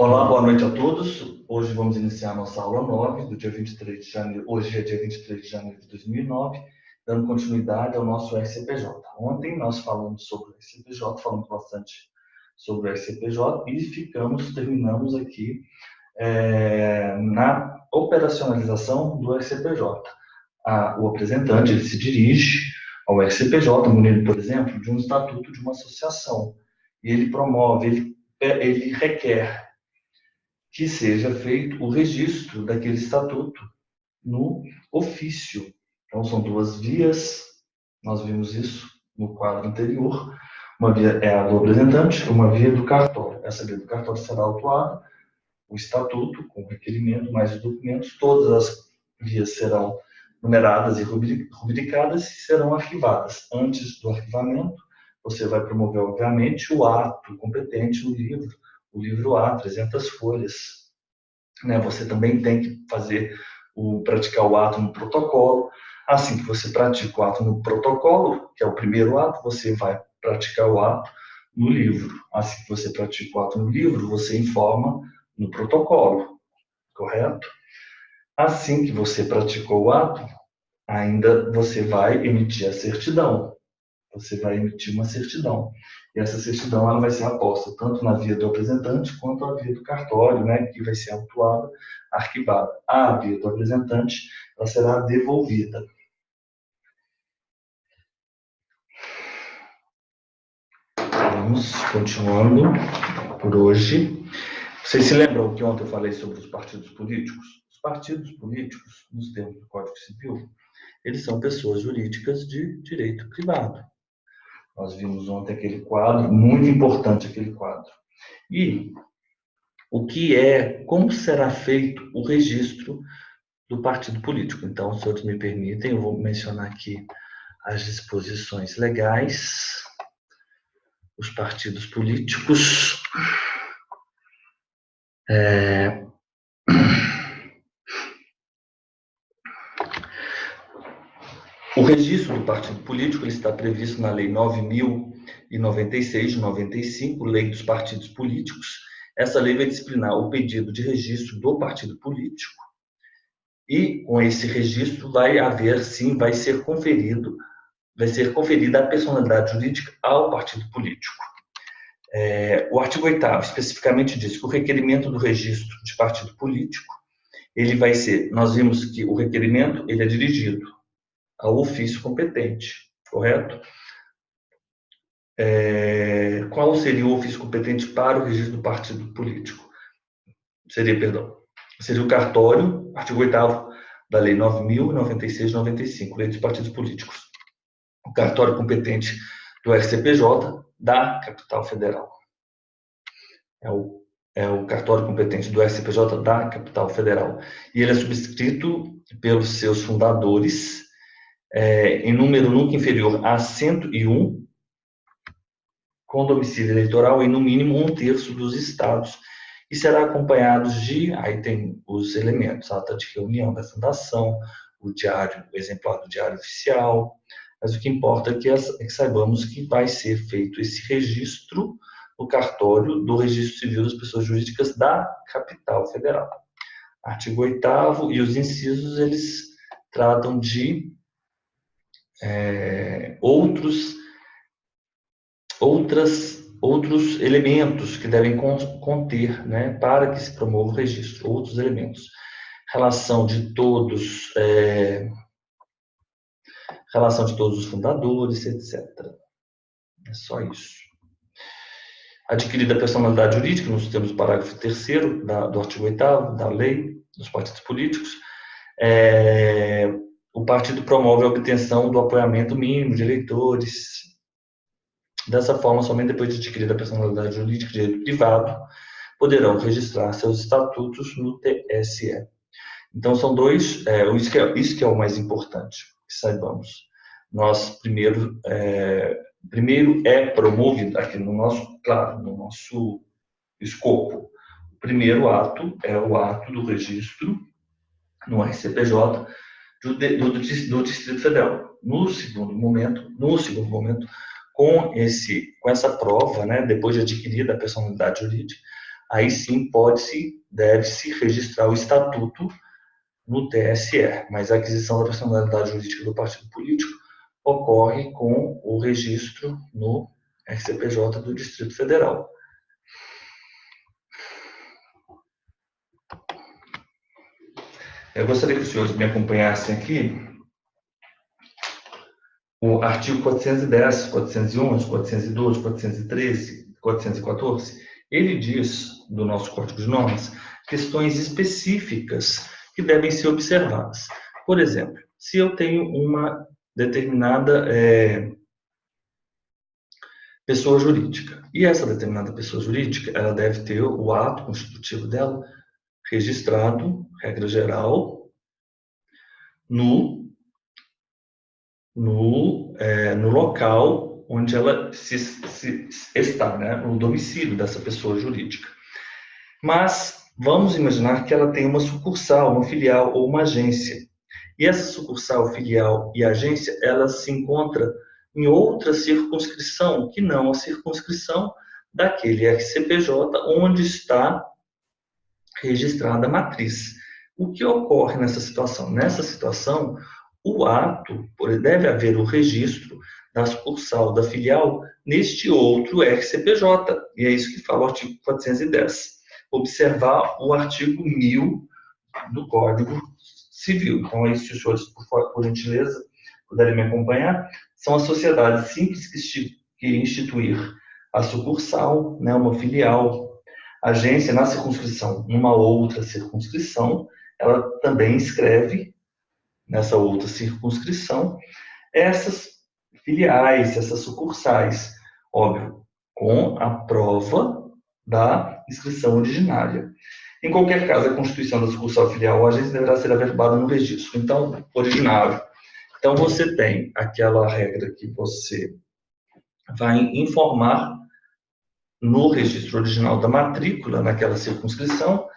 Olá, boa noite a todos. Hoje vamos iniciar a nossa aula 9 do dia 23 de janeiro. Hoje é dia 23 de janeiro de 2009, dando continuidade ao nosso RCPJ. Ontem nós falamos sobre o RCPJ, falamos bastante sobre o RCPJ e terminamos aqui na operacionalização do RCPJ. O apresentante ele se dirige ao RCPJ, munido, por exemplo, de um estatuto de uma associação. E ele promove, ele requer que seja feito o registro daquele estatuto no ofício. Então, são duas vias, nós vimos isso no quadro anterior. Uma via é a do apresentante, uma via do cartório. Essa via do cartório será autuada, o estatuto, com o requerimento, mais os documentos, todas as vias serão numeradas e rubricadas e serão arquivadas. Antes do arquivamento, você vai promover, obviamente, o ato competente no livro, o livro A, 300 folhas. Você também tem que praticar o ato no protocolo. Assim que você pratica o ato no protocolo, que é o primeiro ato, você vai praticar o ato no livro. Assim que você pratica o ato no livro, você informa no protocolo, correto? Assim que você praticou o ato, ainda você vai emitir a certidão. Você vai emitir uma certidão. E essa certidão ela vai ser aposta tanto na via do apresentante quanto na via do cartório, que vai ser autuada, arquivada. A via do apresentante ela será devolvida. Vamos continuando por hoje. Vocês se lembram que ontem eu falei sobre os partidos políticos? Os partidos políticos, nos termos do Código Civil, eles são pessoas jurídicas de direito privado. Nós vimos ontem aquele quadro, muito importante aquele quadro. E como será feito o registro do partido político? Então, se vocês me permitem, eu vou mencionar aqui as disposições legais, os partidos políticos. O registro do partido político ele está previsto na Lei 9.096 de 95, Lei dos Partidos Políticos. Essa lei vai disciplinar o pedido de registro do partido político e, com esse registro, vai ser conferida a personalidade jurídica ao partido político. O artigo 8º especificamente diz que o requerimento do registro de partido político, nós vimos que o requerimento ele é dirigido ao ofício competente, correto? Qual seria o ofício competente para o registro do partido político? Seria o cartório, artigo 8º da Lei 9.096 de 95, Lei dos Partidos Políticos. O cartório competente do RCPJ da Capital Federal. É o cartório competente do RCPJ da Capital Federal. E ele é subscrito pelos seus fundadores, em número nunca inferior a 101, com domicílio eleitoral em no mínimo 1/3 dos estados, e será acompanhado aí tem os elementos, a ata de reunião da fundação, o exemplar do diário oficial, mas o que importa é que saibamos que vai ser feito esse registro no cartório do Registro Civil das Pessoas Jurídicas da Capital Federal. Artigo 8º e os incisos, eles tratam de outros elementos que devem conter, para que se promova o registro, outros elementos. Relação de todos os fundadores, etc. É só isso. Adquirida a personalidade jurídica, nos termos do parágrafo 3º do artigo 8º da Lei dos Partidos Políticos, o partido promove a obtenção do apoiamento mínimo de eleitores. Dessa forma, somente depois de adquirida a personalidade jurídica de direito privado, poderão registrar seus estatutos no TSE. Então, são dois, isso que é o mais importante, que saibamos. Nós, primeiro é promovido, aqui no nosso escopo, o primeiro ato é o ato do registro no RCPJ do Distrito Federal. No segundo momento, com essa prova, depois de adquirida a personalidade jurídica, aí sim deve-se registrar o estatuto no TSE, mas a aquisição da personalidade jurídica do partido político ocorre com o registro no RCPJ do Distrito Federal. Eu gostaria que os senhores me acompanhassem aqui. O artigo 410, 411, 412, 413, 414, ele diz, do nosso Código de Normas, questões específicas que devem ser observadas. Por exemplo, se eu tenho uma determinada pessoa jurídica, e essa determinada pessoa jurídica, ela deve ter o ato constitutivo dela registrado, regra geral, no local onde ela está, né, no domicílio dessa pessoa jurídica. Mas vamos imaginar que ela tem uma sucursal, uma filial ou uma agência. E essa sucursal, filial e agência, ela se encontra em outra circunscrição, que não a circunscrição daquele RCPJ onde está registrada a matriz. O que ocorre nessa situação? Nessa situação, o ato, deve haver o registro da sucursal, da filial, neste outro RCPJ. E é isso que fala o artigo 410. Observar o artigo 1000 do Código Civil. Então, é isso, se os senhores, por gentileza, puderem me acompanhar. São as sociedades simples que instituir a sucursal, né, uma filial, agência na circunscrição, numa outra circunscrição, ela também escreve nessa outra circunscrição essas filiais, essas sucursais, óbvio, com a prova da inscrição originária. Em qualquer caso, a constituição da sucursal filial ou agência deverá ser averbada no registro. Então, originário. Então, você tem aquela regra que você vai informar no registro original da matrícula, naquela circunscrição,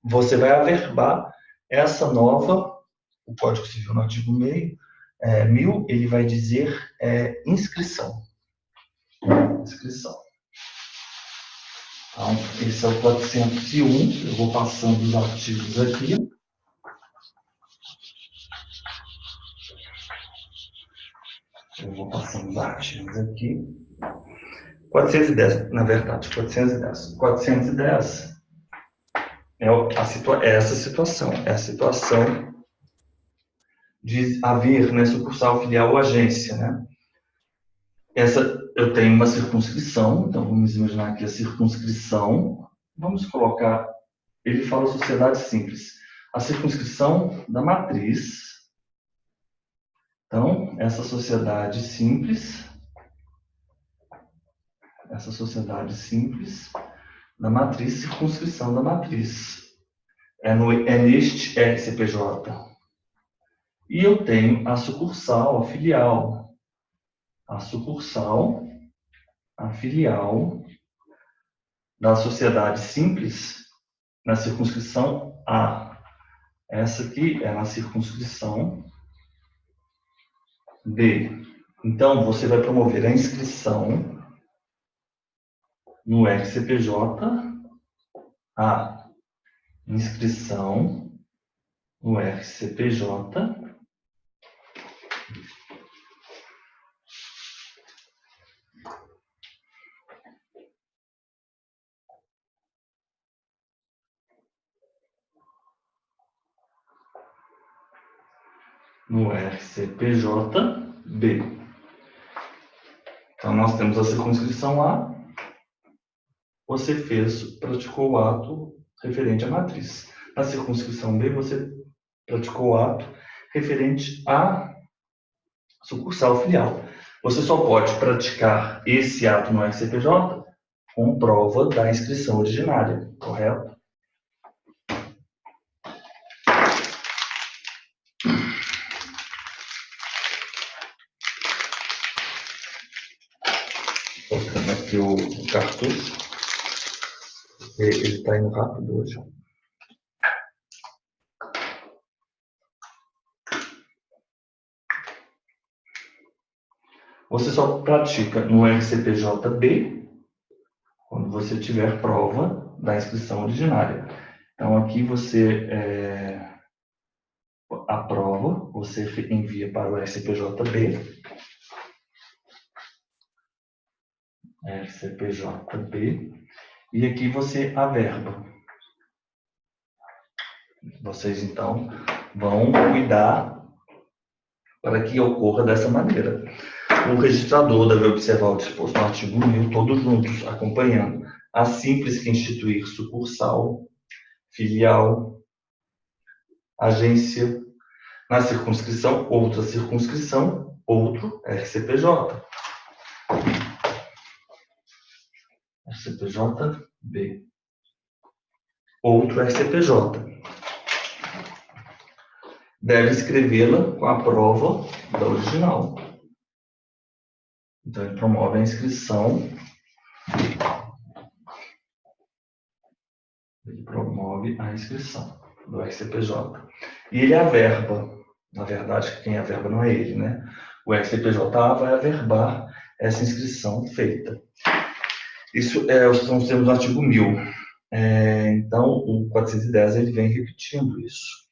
você vai averbar essa nova, o Código Civil no artigo 1000, ele vai dizer inscrição. Inscrição. Então, esse é o 401, eu vou passando os artigos aqui. Eu vou passando os artigos aqui. 410, na verdade, 410. 410 é essa situação. É a situação de haver, né, sucursal, filial ou agência, né? Eu tenho uma circunscrição, então vamos imaginar aqui a circunscrição. Vamos colocar, ele fala sociedade simples. A circunscrição da matriz. Então, essa sociedade simples da matriz, circunscrição da matriz. É neste RCPJ. E eu tenho a sucursal, a filial. A sucursal, a filial da sociedade simples na circunscrição A. Essa aqui é na circunscrição B. Então, você vai promover a inscrição no RCPJ, a inscrição no RCPJ no RCPJ-B. Então, nós temos a circunscrição A, você praticou o ato referente à matriz. Na circunscrição B, você praticou o ato referente à sucursal filial. Você só pode praticar esse ato no RCPJ com prova da inscrição originária, correto? Colocando aqui o cartucho. Ele está indo rápido hoje. Você só pratica no RCPJ-B quando você tiver prova da inscrição originária. Então, aqui você aprova, você envia para o RCPJB, e aqui você averba. Vocês, então, vão cuidar para que ocorra dessa maneira. O registrador deve observar o disposto no artigo 1000, todos juntos, acompanhando. A simples que instituir sucursal, filial, agência, na circunscrição, outra circunscrição, outro RCPJ. RCPJ-B. Outro RCPJ. Deve escrevê-la com a prova da original. Então, ele promove a inscrição. Ele promove a inscrição do RCPJ. E ele averba. Na verdade, quem averba não é ele, né? O RCPJ vai averbar essa inscrição feita. Isso são os termos do artigo 1000. Então, o 410 ele vem repetindo isso.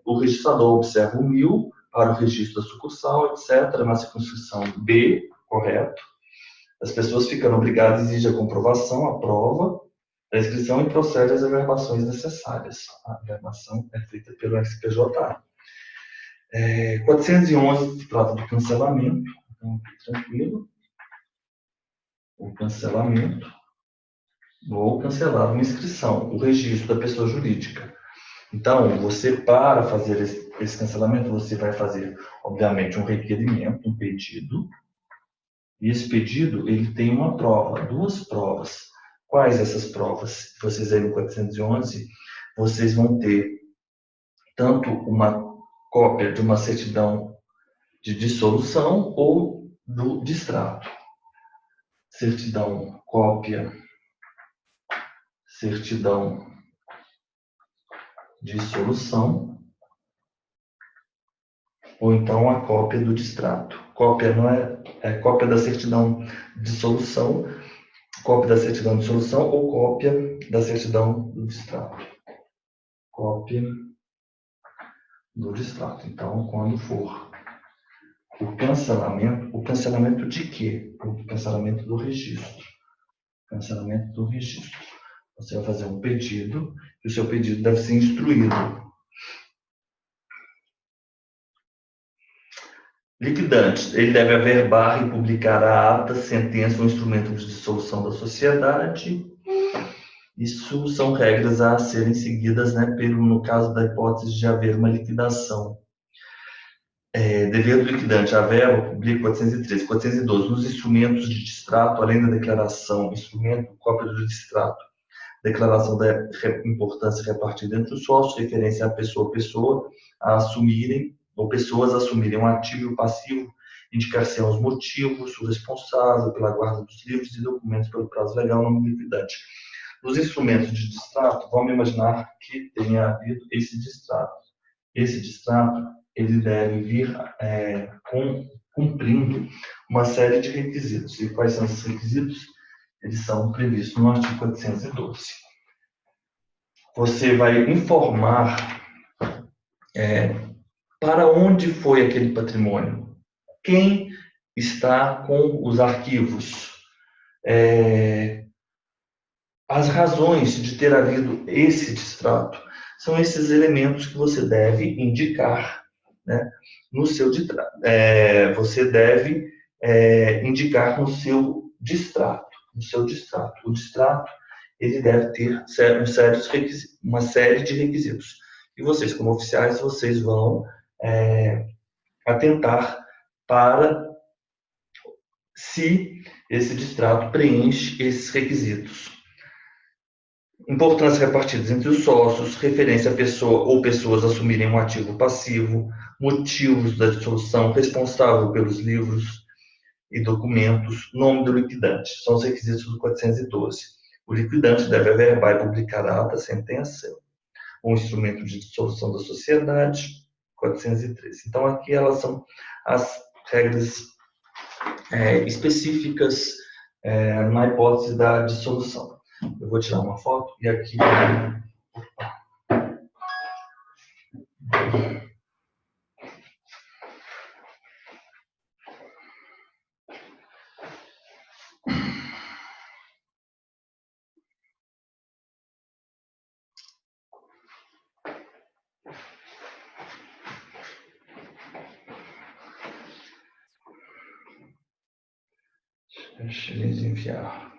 O registrador observa o 1000 para o registro da sucursal, etc., na circunscrição B, correto. As pessoas ficam obrigadas a exigir a comprovação, a prova da inscrição e procede às averbações necessárias. A averbação é feita pelo RCPJ. 411 trata do cancelamento, então, tranquilo. O cancelamento. Vou cancelar uma inscrição, o registro da pessoa jurídica. Então, você, para fazer esse cancelamento, você vai fazer, obviamente, um requerimento, um pedido. E esse pedido, ele tem uma prova, duas provas. Quais essas provas? Vocês aí no 411, vocês vão ter tanto uma cópia de uma certidão de dissolução ou do distrato. Certidão, cópia, certidão de dissolução, ou então a cópia do distrato. Cópia não é cópia da certidão de dissolução, cópia da certidão de dissolução ou cópia da certidão do distrato. Cópia do distrato. Então, quando for o cancelamento de quê? O cancelamento do registro. Cancelamento do registro. Você vai fazer um pedido, e o seu pedido deve ser instruído. Liquidante, ele deve averbar e publicar a ata, sentença ou instrumento de dissolução da sociedade. Isso são regras a serem seguidas, né, no caso da hipótese de haver uma liquidação. Dever do liquidante, a verba, publica 413, 412, nos instrumentos de distrato, além da declaração, instrumento, cópia do distrato, declaração da importância repartida entre os sócios, referência à pessoa a assumirem, ou pessoas assumirem um ativo e o passivo, indicar-se os motivos, o responsável pela guarda dos livros e documentos pelo prazo legal no liquidante. Nos instrumentos de distrato, vamos imaginar que tenha havido esse distrato. Esse distrato, ele deve vir cumprindo uma série de requisitos. E quais são esses requisitos? Eles são previstos no artigo 412. Você vai informar para onde foi aquele patrimônio, quem está com os arquivos, as razões de ter havido esse distrato. São esses elementos que você deve indicar, né, no seu distrato. Você deve indicar no seu distrato. O distrato, ele deve ter uma série de requisitos. E vocês, como oficiais, vocês vão atentar para se esse distrato preenche esses requisitos. Importância repartidas entre os sócios, referência a pessoa ou pessoas assumirem um ativo passivo, motivos da dissolução, responsável pelos livros e documentos, nome do liquidante. São os requisitos do 412. O liquidante deve averbar e publicar a ata, sentença, ou instrumento de dissolução da sociedade, 413. Então, aqui elas são as regras específicas na hipótese da dissolução. Eu vou tirar uma foto e aqui... Deixa eles enviar.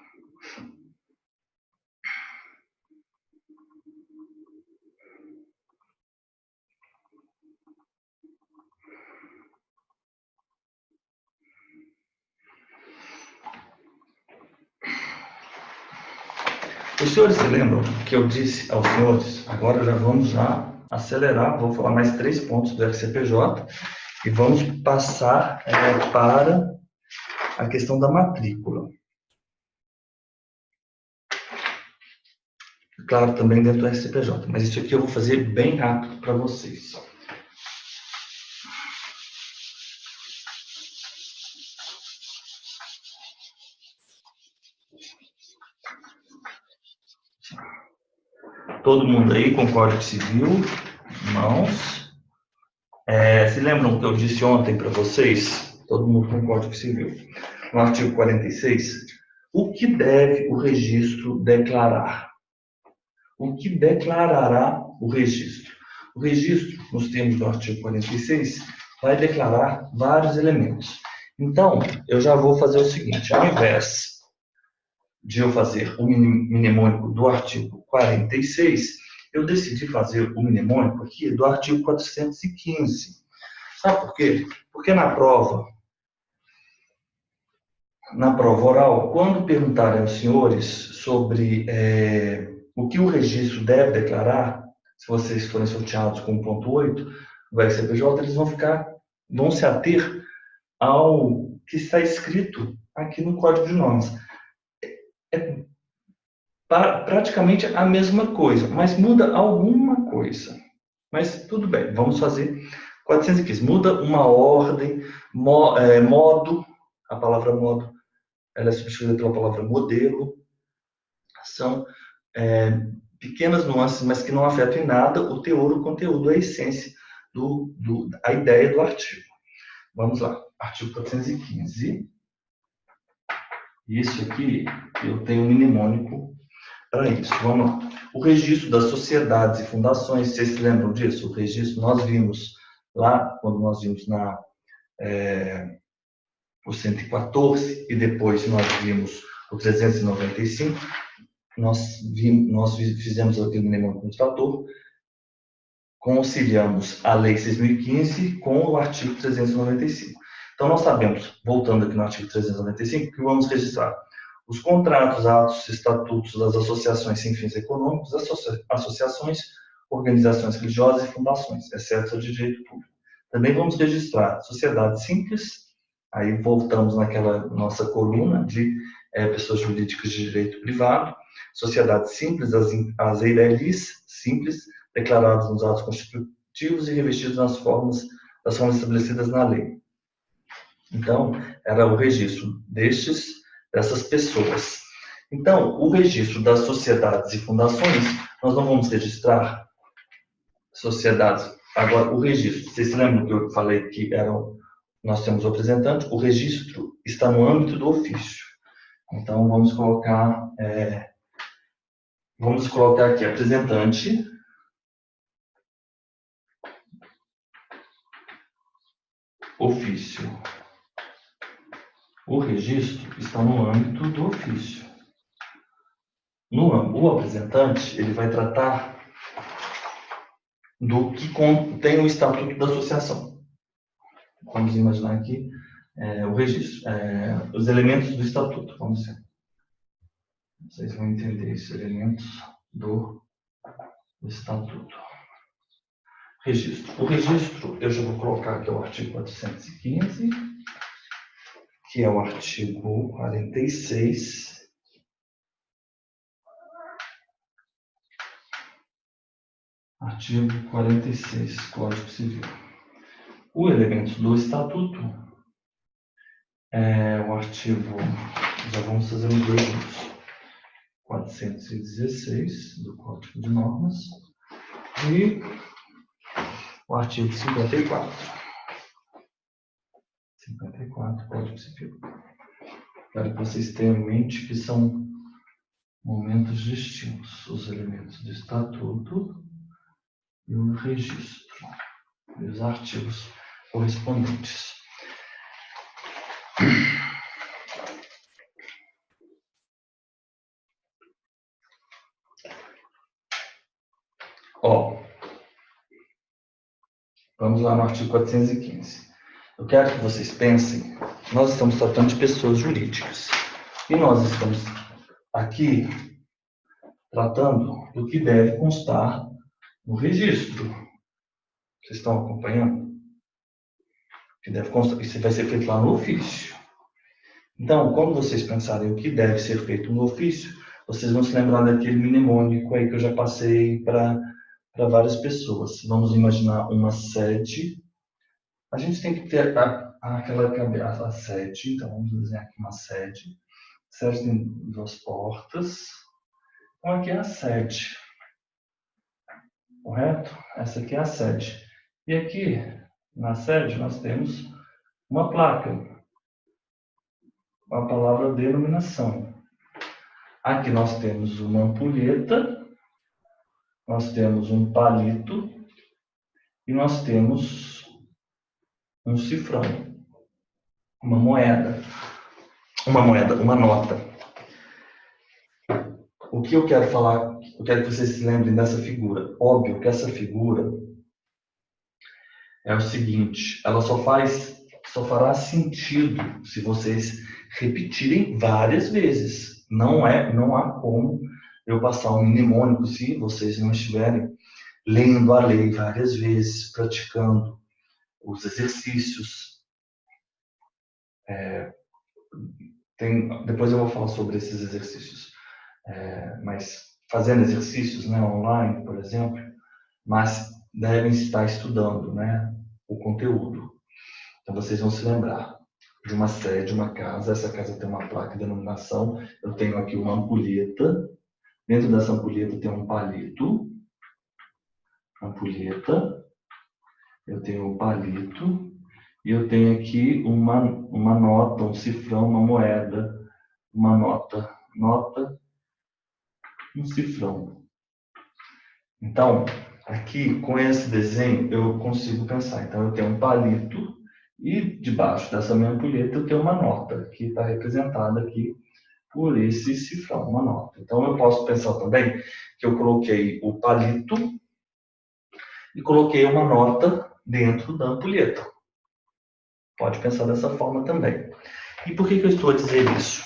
Os senhores se lembram que eu disse aos senhores, agora já vamos acelerar, vou falar mais 3 pontos do RCPJ e vamos passar para a questão da matrícula. Claro, também dentro do RCPJ, mas isso aqui eu vou fazer bem rápido para vocês. Todo mundo aí com Código Civil, mãos. Se lembram que eu disse ontem para vocês? Todo mundo com Código Civil. No artigo 46, o que deve o registro declarar? O que declarará o registro? O registro, nos termos do artigo 46, vai declarar vários elementos. Então, eu já vou fazer o seguinte, ao invés de eu fazer o mnemônico do artigo 46, eu decidi fazer o mnemônico aqui do artigo 415. Sabe por quê? Porque na prova oral, quando perguntarem aos senhores sobre o que o registro deve declarar, se vocês forem sorteados com 1.8 do RCPJ, eles vão se ater ao que está escrito aqui no Código de Normas. É praticamente a mesma coisa, mas muda alguma coisa. Mas tudo bem, vamos fazer 415. Muda uma ordem, modo, a palavra modo, ela é substituída pela palavra modelo. São pequenas nuances, mas que não afetam em nada o teor, o conteúdo, a essência, a ideia do artigo. Vamos lá, artigo 415. Isso aqui, eu tenho um mnemônico para isso. Vamos lá. O registro das sociedades e fundações, vocês se lembram disso? O registro, nós vimos lá, quando nós vimos o 114 e depois nós vimos o 395, nós fizemos aqui o mnemônico no trator, conciliamos a Lei 6.015 com o artigo 395. Então, nós sabemos, voltando aqui no artigo 395, que vamos registrar os contratos, atos, estatutos das associações sem fins econômicos, associações, organizações religiosas e fundações, exceto a de direito público. Também vamos registrar sociedades simples, aí voltamos naquela nossa coluna de pessoas jurídicas de direito privado, sociedades simples, as EIRELIs simples, declaradas nos atos constitutivos e revestidas das formas estabelecidas na lei. Então, era o registro dessas pessoas. Então, o registro das sociedades e fundações, nós não vamos registrar sociedades. Agora, o registro, vocês se lembram que eu falei que nós temos o representante? O registro está no âmbito do ofício. Então, vamos colocar aqui, representante, ofício. O registro está no âmbito do ofício. O apresentante, ele vai tratar do que contém o estatuto da associação. Vamos imaginar aqui o registro, os elementos do estatuto, vamos ver. Vocês vão entender esses elementos do estatuto. Registro. O registro, eu já vou colocar aqui o artigo 415, que é o artigo 46. Artigo 46, Código Civil. O elemento do estatuto é o artigo Já vamos fazer os dois juntos. 416 do Código de Normas e o artigo 54. 54, Código Civil. Quero que vocês tenham em mente que são momentos distintos. Os elementos do estatuto e o registro. E os artigos correspondentes. Vamos lá no artigo 415. Eu quero que vocês pensem, nós estamos tratando de pessoas jurídicas. E nós estamos aqui tratando do que deve constar no registro. Vocês estão acompanhando? Que deve constar, isso vai ser feito lá no ofício. Então, quando vocês pensarem o que deve ser feito no ofício, vocês vão se lembrar daquele mnemônico aí que eu já passei para várias pessoas. Vamos imaginar uma sede. A gente tem que ter aquela sede, então vamos desenhar aqui uma sede. A sede tem duas portas. Então aqui é a sede. Correto? Essa aqui é a sede. E aqui, na sede, nós temos uma placa. A palavra denominação. Aqui nós temos uma ampulheta, nós temos um palito e nós temos um cifrão, uma nota. O que eu quero falar, eu quero que vocês se lembrem dessa figura. Óbvio que essa figura é o seguinte, ela só fará sentido se vocês repetirem várias vezes. Não há como eu passar um mnemônico se vocês não estiverem lendo a lei várias vezes, praticando os exercícios. Depois eu vou falar sobre esses exercícios. Mas fazendo exercícios, né, online, por exemplo, mas devem estar estudando, né, o conteúdo. Então vocês vão se lembrar de uma sede, uma casa. Essa casa tem uma placa de denominação. Eu tenho aqui uma ampulheta. Dentro dessa ampulheta tem um palito. Ampulheta. Eu tenho um palito. E eu tenho aqui uma nota, um cifrão, uma moeda. Uma nota. Nota. Um cifrão. Então, aqui com esse desenho eu consigo pensar. Então eu tenho um palito. E debaixo dessa minha ampulheta eu tenho uma nota, que está representada aqui por esse cifrão, uma nota. Então eu posso pensar também que eu coloquei o palito e coloquei uma nota dentro da ampulheta. Pode pensar dessa forma também. E por que eu estou a dizer isso?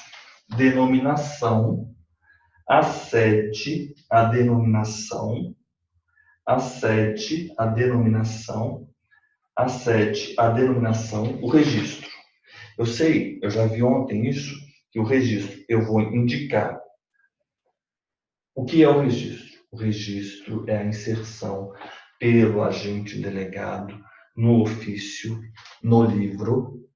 Denominação, a sede, a denominação, a sede, a denominação, a sede, a denominação, o registro. Eu sei, eu já vi ontem isso, que o registro, eu vou indicar. O que é o registro? O registro é a inserção pelo agente delegado no ofício, no livro,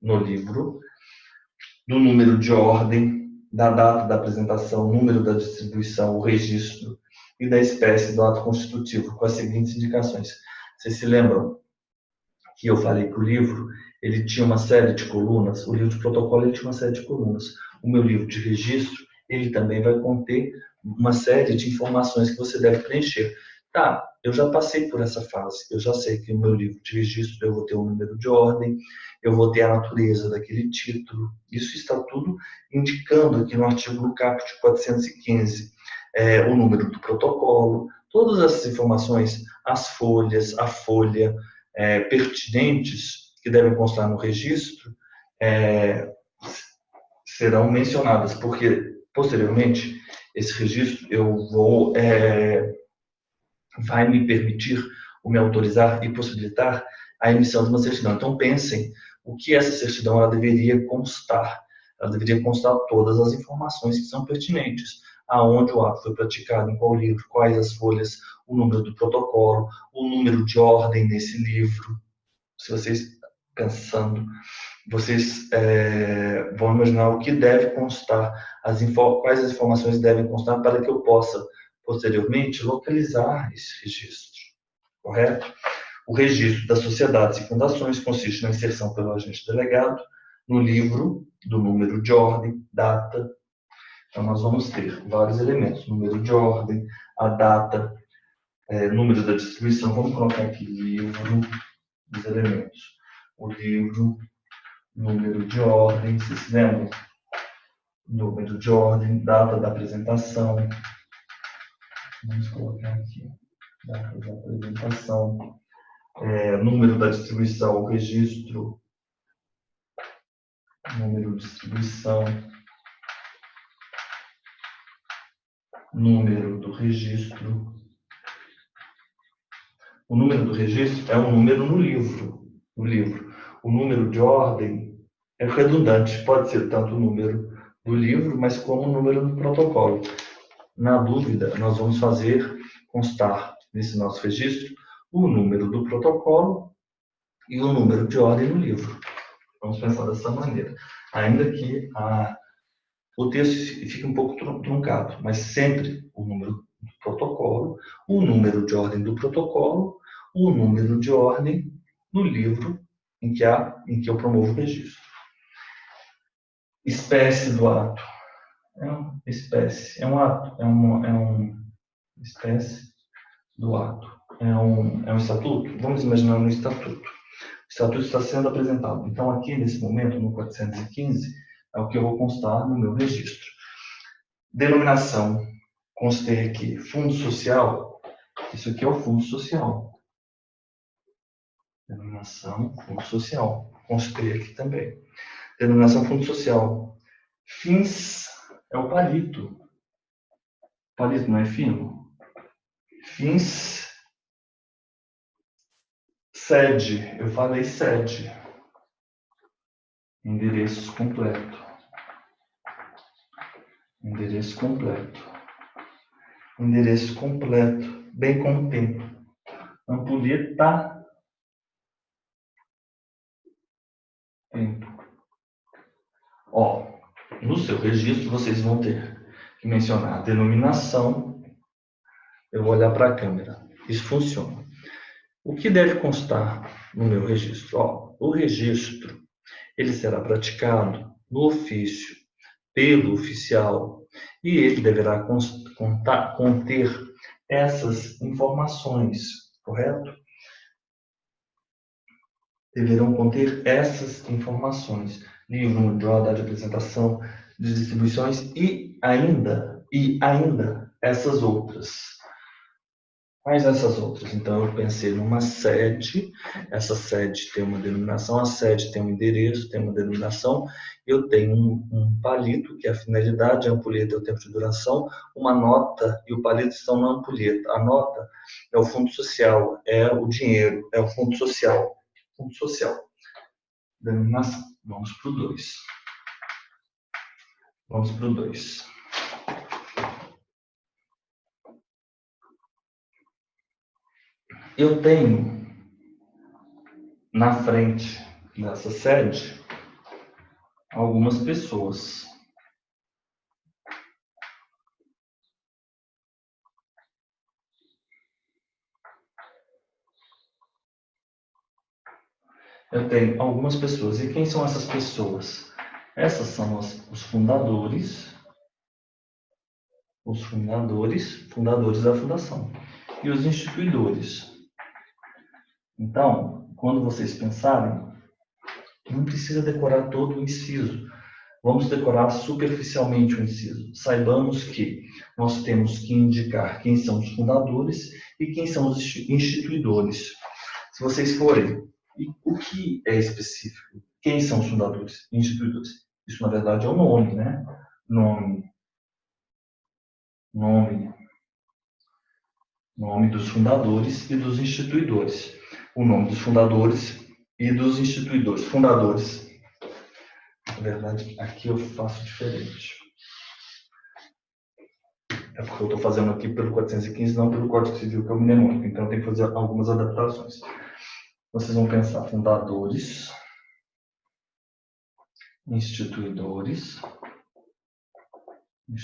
do número de ordem, da data da apresentação, número da distribuição, o registro e da espécie do ato constitutivo, com as seguintes indicações. Vocês se lembram que eu falei que o livro ele tinha uma série de colunas? O livro de protocolo ele tinha uma série de colunas. O meu livro de registro ele também vai conter uma série de informações que você deve preencher. Tá, eu já passei por essa fase. Eu já sei que no meu livro de registro eu vou ter um número de ordem, eu vou ter a natureza daquele título. Isso está tudo indicando aqui no artigo do caput 415. O número do protocolo, todas essas informações, as folhas, a folha, pertinentes que devem constar no registro serão mencionadas, porque posteriormente esse registro vai me permitir ou me autorizar e possibilitar a emissão de uma certidão. Então pensem o que essa certidão ela deveria constar. Ela deveria constar todas as informações que são pertinentes. Aonde o ato foi praticado, em qual livro, quais as folhas, o número do protocolo, o número de ordem nesse livro. Se vocês pensando vocês vão imaginar o que deve constar, quais as informações devem constar para que eu possa, posteriormente, localizar esse registro, correto? O registro das sociedades e fundações consiste na inserção pelo agente delegado no livro do número de ordem, data. Então, nós vamos ter vários elementos: número de ordem, a data, número da distribuição. Vamos colocar aqui livro dos elementos. O livro, número de ordem, vocês se lembram? Número de ordem, data da apresentação. Vamos colocar aqui, data da apresentação. Número da distribuição, o registro, número de distribuição, número do registro. O número do registro é um número no livro. O número de ordem é redundante, pode ser tanto o número do livro, mas como o número do protocolo. Na dúvida, nós vamos fazer constar nesse nosso registro o número do protocolo e o número de ordem no livro. Vamos pensar dessa maneira. Ainda que o texto fique um pouco truncado, mas sempre o número do protocolo, o número de ordem do protocolo, o número de ordem no livro em que eu promovo o registro. Espécie do ato. Espécie. É um ato. Espécie do ato. É um estatuto? Vamos imaginar um estatuto. O estatuto está sendo apresentado. Então, aqui, nesse momento, no 415, é o que eu vou constar no meu registro. Denominação. Constei aqui. Fundo social. Isso aqui é o fundo social. Denominação, fundo social. Constei aqui também. Denominação, fundo social. Fins é o palito. Palito não é fino? Fins. Sede. Eu falei sede. Endereço completo. Endereço completo. Endereço completo. Bem com o tempo. Ampulheta. Tempo. No seu registro vocês vão ter que mencionar a denominação. Eu vou olhar para a câmera. Isso funciona. O que deve constar no meu registro? O registro ele será praticado no ofício pelo oficial e ele deverá conter essas informações, correto? Deverão conter essas informações. Livro de ordem de apresentação, de distribuições e ainda essas outras. Quais essas outras? Então, eu pensei numa sede, essa sede tem uma denominação, a sede tem um endereço, tem uma denominação, eu tenho um palito, que é a finalidade, a ampulheta é o tempo de duração, uma nota e o palito estão na ampulheta. A nota é o fundo social, é o dinheiro, é o fundo social. Fundo social. Denominação. Vamos para o 2. Vamos para o 2. Eu tenho na frente dessa sede algumas pessoas. Eu tenho algumas pessoas. E quem são essas pessoas? Essas são os fundadores. Os fundadores da fundação. E os instituidores. Então, quando vocês pensarem, não precisa decorar todo o inciso. Vamos decorar superficialmente o inciso. Saibamos que nós temos que indicar quem são os fundadores e quem são os instituidores. Se vocês forem, e o que é específico? Quem são os fundadores e instituidores? Isso, na verdade, é o nome, né? Nome dos fundadores e dos instituidores. O nome dos fundadores e dos instituidores. Fundadores. Na verdade, aqui eu faço diferente. É porque eu estou fazendo aqui pelo 415, não pelo Código Civil, que é o mnemônico. Então, eu tenho que fazer algumas adaptações. Vocês vão pensar fundadores. instituidores, e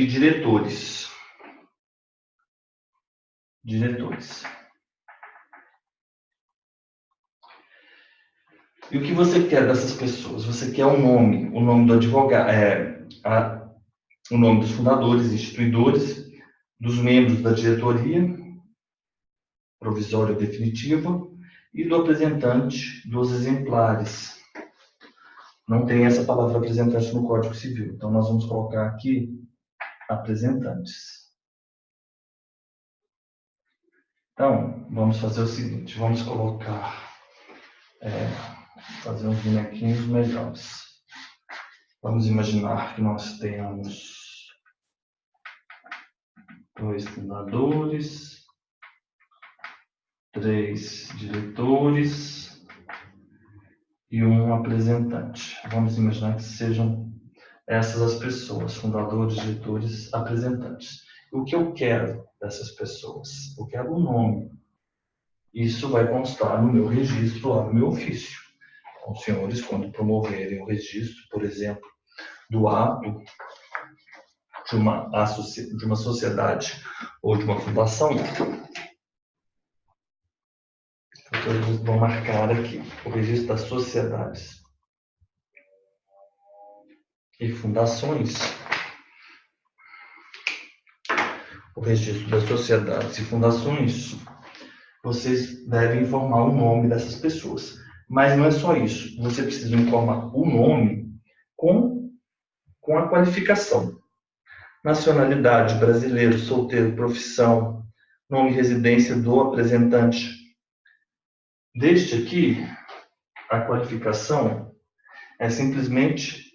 diretores. E o que você quer dessas pessoas? Você quer o nome do advogado, o nome dos fundadores, instituidores, dos membros da diretoria, provisória ou definitiva, e do apresentante dos exemplares. Não tem essa palavra apresentante no Código Civil, então nós vamos colocar aqui apresentantes. Então, vamos fazer o seguinte, vamos colocar, fazer uns bonequinhos melhores. Vamos imaginar que nós temos 2 fundadores, 3 diretores e 1 apresentante. Vamos imaginar que sejam essas as pessoas, fundadores, diretores, apresentantes. O que eu quero dessas pessoas? Eu quero o nome. Isso vai constar no meu registro, lá no meu ofício. Então, os senhores, quando promoverem o registro, por exemplo, do ato de uma sociedade ou de uma fundação, eles vão marcar aqui o registro das sociedades e fundações. O registro das sociedades e fundações, vocês devem informar o nome dessas pessoas. Mas não é só isso. Você precisa informar o nome com a qualificação. Nacionalidade, brasileiro, solteiro, profissão, nome e residência do apresentante. Deste aqui, a qualificação é simplesmente...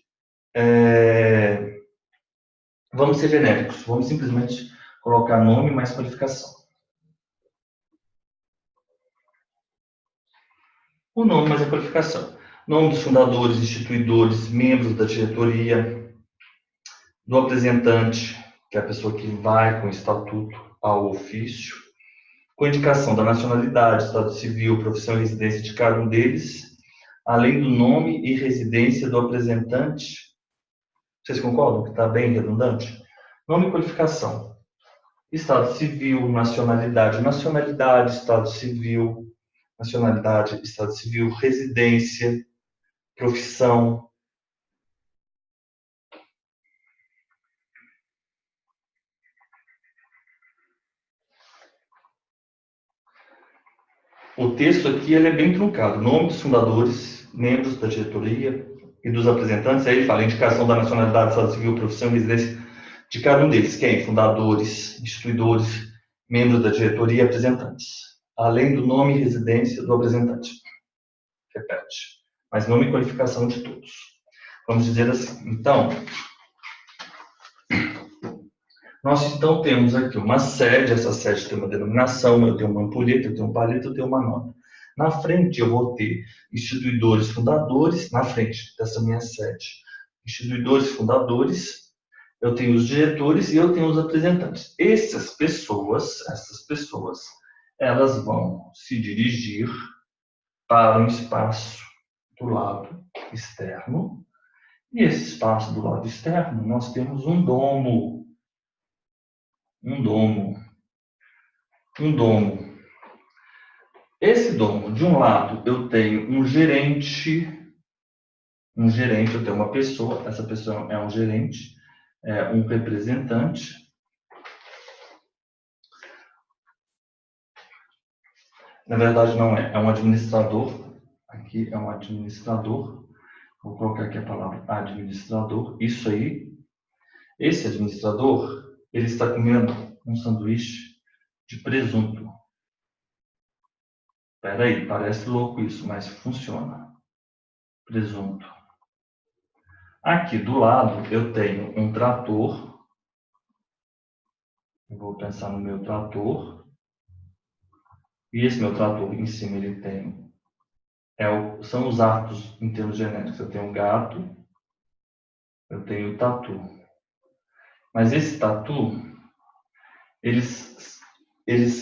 vamos ser genéricos. Vamos simplesmente colocar nome mais qualificação. O nome mais a qualificação. Nome dos fundadores, instituidores, membros da diretoria, do apresentante, que é a pessoa que vai com o estatuto ao ofício, com indicação da nacionalidade, estado civil, profissão e residência de cada um deles, além do nome e residência do apresentante. Vocês concordam que está bem redundante? Nome e qualificação. Estado civil, nacionalidade, estado civil, residência, profissão. O texto aqui ele é bem truncado. Nome dos fundadores, membros da diretoria e dos apresentantes. Aí ele fala indicação da nacionalidade, estado civil, profissão e residência de cada um deles. Quem? Fundadores, instituidores, membros da diretoria e apresentantes. Além do nome e residência do apresentante. Repete. Mas nome e qualificação de todos. Vamos dizer assim. Então, nós então temos aqui uma sede. Essa sede tem uma denominação. Eu tenho uma ampulheta, eu tenho um palito, eu tenho uma nota. Na frente eu vou ter instituidores, fundadores. Na frente dessa minha sede. Instituidores, fundadores. Eu tenho os diretores e eu tenho os apresentantes. Essas pessoas, elas vão se dirigir para um espaço do lado externo. E esse espaço do lado externo, nós temos um domo. Esse domo, de um lado, eu tenho um gerente, eu tenho uma pessoa, essa pessoa é um gerente, é um representante. Na verdade, não é, é um administrador. Aqui é um administrador. Vou colocar aqui a palavra administrador. Isso aí. Esse administrador, ele está comendo um sanduíche de presunto. Espera aí, parece louco isso, mas funciona. Presunto. Aqui do lado eu tenho um trator. Eu vou pensar no meu trator. E esse meu trator em cima ele tem são os atos em termos genéricos. Eu tenho um gato, eu tenho o tatu. Mas esse tatu, eles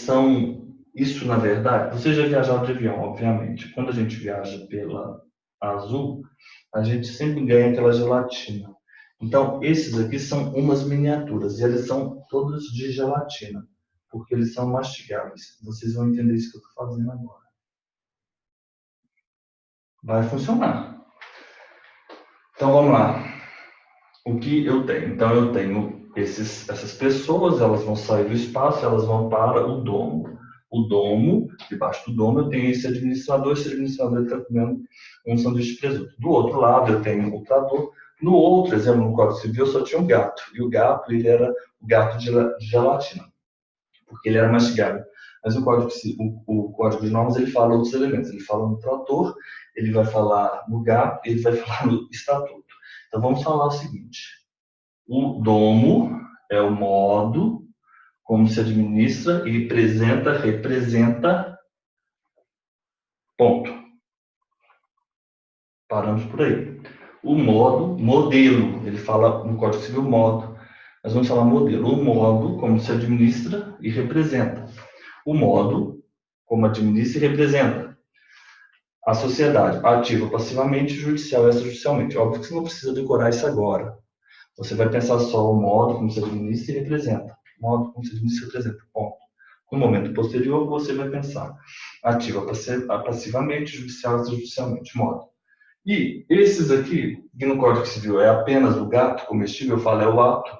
são Isso, na verdade, você já viajou de avião, obviamente. Quando a gente viaja pela Azul, a gente sempre ganha aquela gelatina. Então, esses aqui são umas miniaturas, e eles são todos de gelatina, porque eles são mastigáveis. Vocês vão entender isso que eu estou fazendo agora. Vai funcionar. Então, vamos lá. O que eu tenho? Então, eu tenho essas pessoas, elas vão sair do espaço, elas vão para o domo. O domo, debaixo do domo, eu tenho esse administrador está comendo um sanduíche de presunto. Do outro lado, eu tenho o trator. No outro exemplo, no Código Civil, só tinha um gato. E o gato, ele era o gato de gelatina, porque ele era mastigável. Mas o Código de Normas, ele fala outros elementos. Ele fala no trator, ele vai falar no gato, ele vai falar no estatuto. Então, vamos falar o seguinte. O domo é o modo como se administra e representa, ponto. Paramos por aí. O modo, modelo, ele fala no Código Civil modo, nós vamos falar modelo. O modo como se administra e representa. O modo como administra e representa. A sociedade, ativa passivamente, judicial e extrajudicialmente. Óbvio que você não precisa decorar isso agora. Você vai pensar só o modo como se administra e representa. O modo como se administra e representa. Ponto. No momento posterior, você vai pensar ativa passivamente, judicial e extrajudicialmente. Modo. E esses aqui, que no Código Civil é apenas o gato comestível, eu falo é o ato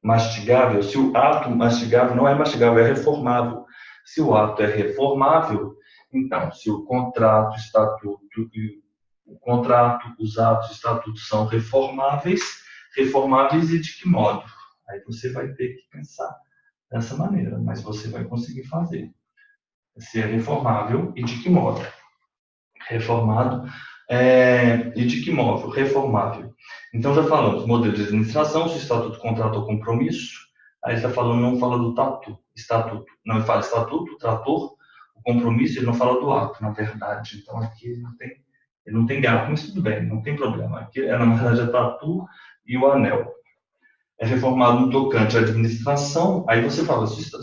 mastigável. Se o ato mastigável não é mastigável, é reformável. Se o ato é reformável, então, se o contrato, os atos, estatutos são reformáveis e de que modo? Aí você vai ter que pensar dessa maneira, mas você vai conseguir fazer. Se é reformável e de que modo? Reformado e de que modo? Reformável. Então já falamos, modelo de administração, se o estatuto, contrato ou compromisso. Aí está falando, não fala do estatuto. Não, ele fala estatuto, trator, o compromisso, ele não fala do ato, na verdade. Então aqui ele não tem gato, mas tudo bem, não tem problema. Aqui, na verdade, é tatu e o anel. É reformado no tocante à administração, aí você fala, se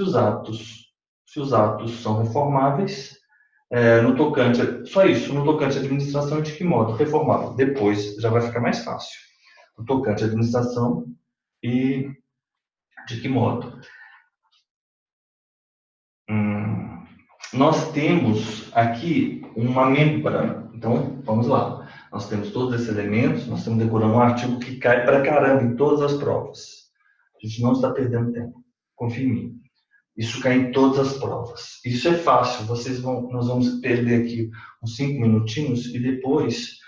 os atos são reformáveis, no tocante, só isso, no tocante à administração, de que modo? Reformável. Depois já vai ficar mais fácil. No tocante à administração e de que modo? Nós temos aqui uma membrana. Então, vamos lá. Nós temos todos esses elementos, nós estamos decorando um artigo que cai para caramba em todas as provas. A gente não está perdendo tempo. Confie em mim. Isso cai em todas as provas. Isso é fácil. Nós vamos perder aqui uns 5 minutinhos e depois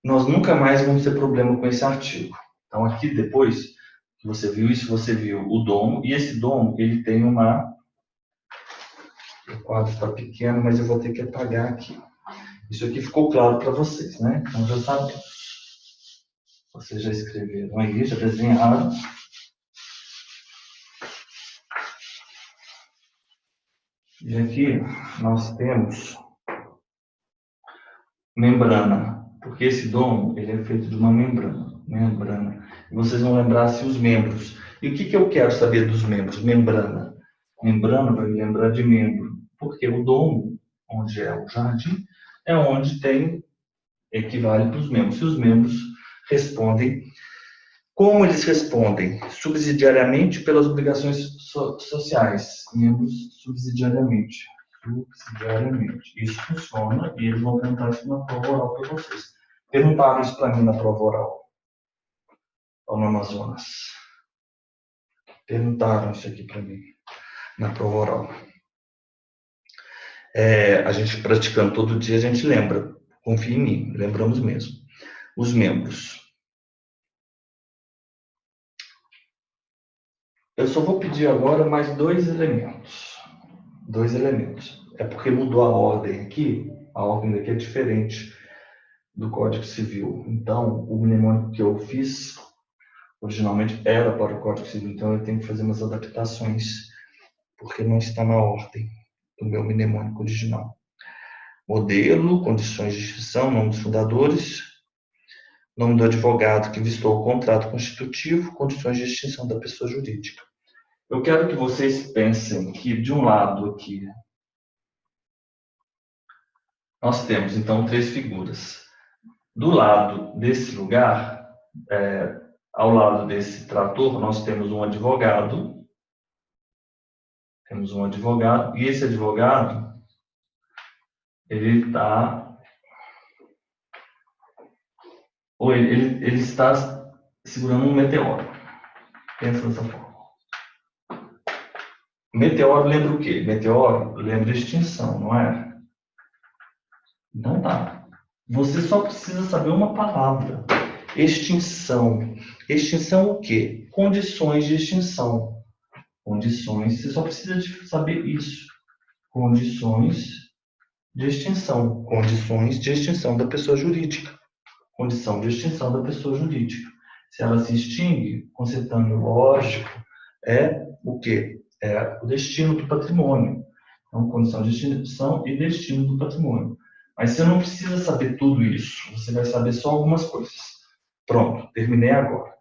nós nunca mais vamos ter problema com esse artigo. Então, aqui depois que você viu isso, você viu o domo. E esse domo, ele tem uma... O quadro está pequeno, mas eu vou ter que apagar aqui. Isso aqui ficou claro para vocês, né? Então já sabemos. Vocês já escreveram aí, já desenharam. E aqui nós temos membrana, porque esse domo ele é feito de uma membrana. E vocês vão lembrar se os membros. E o que eu quero saber dos membros? Membrana. Membrana vai me lembrar de membro, porque o domo, onde é o jardim, é onde tem equivale para os membros. Se os membros respondem, como eles respondem? Subsidiariamente pelas obrigações sociais. Membros subsidiariamente. Isso funciona e eles vão perguntar isso na prova oral para vocês. Perguntaram isso para mim na prova oral, ao no Amazonas. Perguntaram isso aqui para mim na prova oral. A gente praticando todo dia, a gente lembra. Confie em mim, lembramos mesmo. Os membros. Eu só vou pedir agora mais 2 elementos. 2 elementos. É porque mudou a ordem aqui. A ordem daqui é diferente do Código Civil. Então, o mnemônico que eu fiz originalmente era para o Código Civil. Então, eu tenho que fazer umas adaptações porque não está na ordem do meu mnemônico original. Modelo, condições de extinção, nome dos fundadores, nome do advogado que vistou o contrato constitutivo, condições de extinção da pessoa jurídica. Eu quero que vocês pensem que, de um lado aqui, nós temos, então, três figuras. Do lado desse lugar, ao lado desse trator, nós temos um advogado. Temos um advogado, e esse advogado, ele está... Ou ele está segurando um meteoro. Pensa dessa forma. Meteoro lembra o quê? Meteoro lembra extinção, não é? Então tá. Você só precisa saber uma palavra. Extinção. Extinção o quê? Condições de extinção. Condições, você só precisa de saber isso. Condições de extinção. Condições de extinção da pessoa jurídica. Condição de extinção da pessoa jurídica. Se ela se extingue, conceitando lógico, é o quê? É o destino do patrimônio. Então, condição de extinção e destino do patrimônio. Mas você não precisa saber tudo isso. Você vai saber só algumas coisas. Pronto, terminei agora.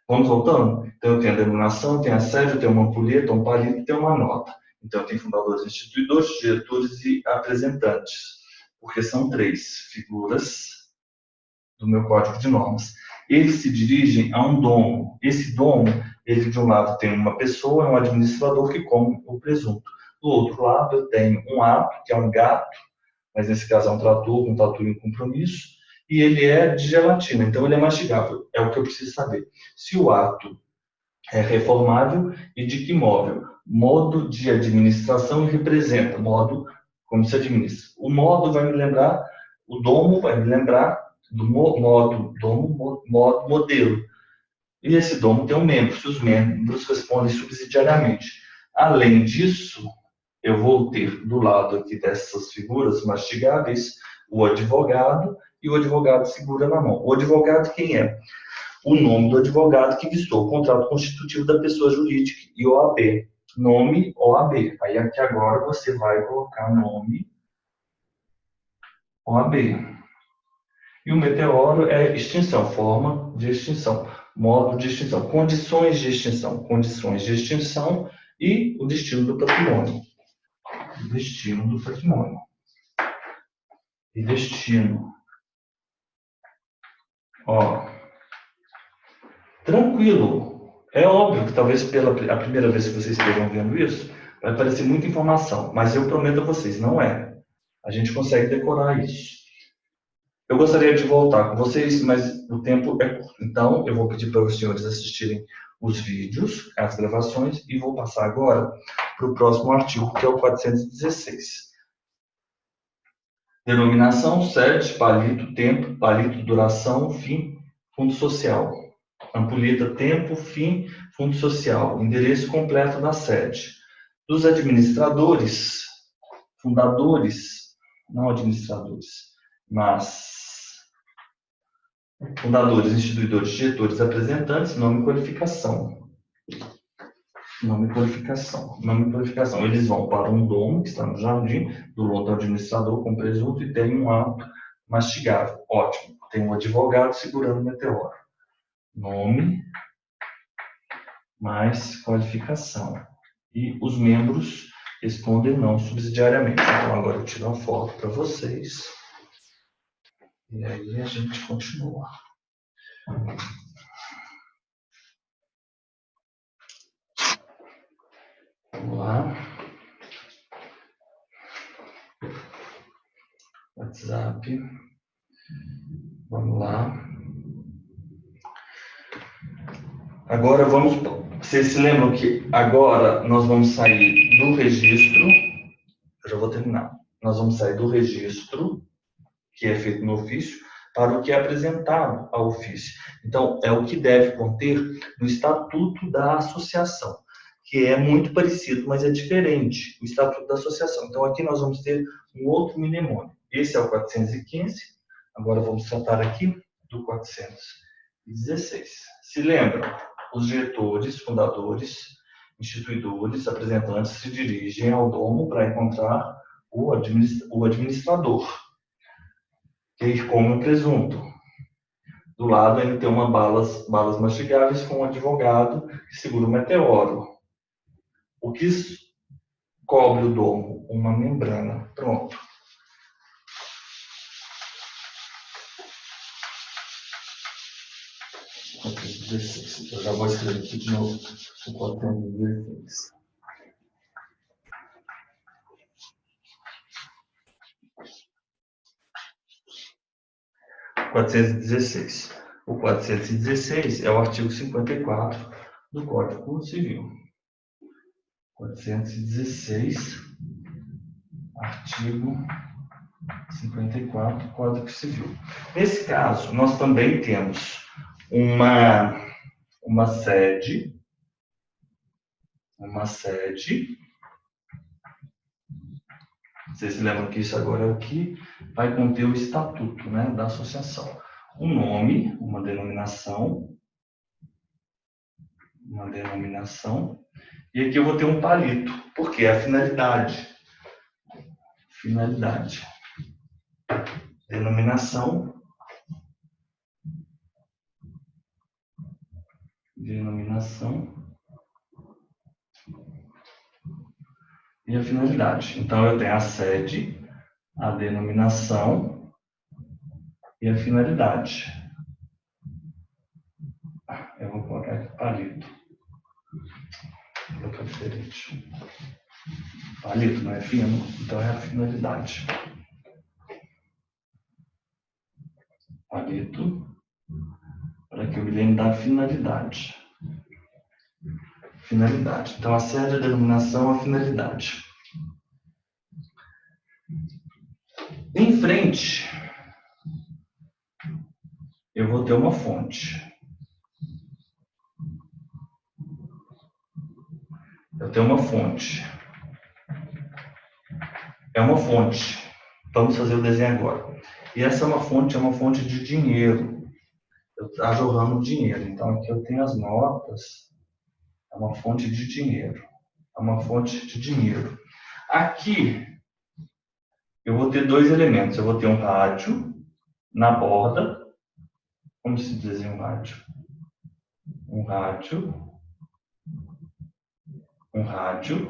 Vamos voltando? Então, eu tenho a denominação, eu tenho a sede, eu tenho uma ampulheta, um palito e tenho uma nota. Então, eu tenho fundadores, instituidores, diretores e apresentantes. Porque são três figuras do meu código de normas. Eles se dirigem a um domo. Esse domo, ele de um lado tem uma pessoa, um administrador que come o presunto. Do outro lado, eu tenho um ato, que é um gato, mas nesse caso é um trator em compromisso, e ele é de gelatina, então ele é mastigável. É o que eu preciso saber. Se o ato é reformável e de que móvel? Modo de administração representa, modo como se administra. O modo vai me lembrar, o domo vai me lembrar do modo, domo, modo, modelo. E esse domo tem um membro, se os membros respondem subsidiariamente. Além disso, eu vou ter do lado aqui dessas figuras mastigáveis o advogado, e o advogado segura na mão. O advogado quem é? O nome do advogado que vistou o contrato constitutivo da pessoa jurídica e OAB. Nome OAB. Aí aqui agora você vai colocar nome OAB. E o meteoro é extinção, forma de extinção, modo de extinção, condições de extinção e o destino do patrimônio. Destino do patrimônio. E destino. Ó, tranquilo. É óbvio que talvez pela a primeira vez que vocês estejam vendo isso, vai parecer muita informação, mas eu prometo a vocês, não é. A gente consegue decorar isso. Eu gostaria de voltar com vocês, mas o tempo é curto. Então, eu vou pedir para os senhores assistirem os vídeos, as gravações, e vou passar agora para o próximo artigo, que é o 416. Denominação, sede, palito, tempo, palito, duração, fim, fundo social. Ampulheta, tempo, fim, fundo social. Endereço completo da sede. Dos administradores, fundadores, não administradores, mas fundadores, instituidores, diretores, apresentantes, nome e qualificação. Nome e qualificação. Nome e qualificação. Eles vão para um domo, que está no jardim, do lote administrador com presunto e tem um ato mastigável. Ótimo. Tem um advogado segurando o meteoro. Nome mais qualificação. E os membros respondem não subsidiariamente. Então, agora eu tiro a foto para vocês. E aí a gente continua. Vamos lá. WhatsApp. Vamos lá. Agora vamos... Vocês se lembram que agora nós vamos sair do registro... Eu já vou terminar. Nós vamos sair do registro, que é feito no ofício, para o que é apresentado ao ofício. Então, é o que deve conter no estatuto da associação, que é muito parecido, mas é diferente, o estatuto da associação. Então, aqui nós vamos ter um outro mnemônio. Esse é o 415, agora vamos tratar aqui do 416. Se lembram, os diretores, fundadores, instituidores, apresentantes se dirigem ao domo para encontrar o administrador, que come o presunto. Do lado ele tem balas mastigáveis com um advogado que segura o meteoro. O que cobre o domo? Uma membrana. Pronto. Eu já vou escrever aqui de novo o 416. O 416 é o artigo 54 do Código Civil. 416, artigo 54 do Código Civil. Nesse caso, nós também temos uma sede, vocês se lembram que isso agora aqui vai conter o estatuto, né, da associação. Um nome, uma denominação, e aqui eu vou ter um palito, porque é a finalidade. Denominação, e a finalidade. Então, eu tenho a sede, a denominação e a finalidade. Eu vou colocar aqui palito. Vou colocar diferente. Palito não é fino, então é a finalidade. Palito, para que eu me lembre da finalidade. Então, a sede, a denominação, a finalidade. Em frente, eu vou ter uma fonte. É uma fonte. Vamos fazer o desenho agora. E essa é uma fonte de dinheiro. Está jorrando dinheiro. Então, aqui eu tenho as notas. É uma fonte de dinheiro. Aqui, eu vou ter dois elementos. Eu vou ter um rádio na borda. Como se desenha um rádio? Um rádio,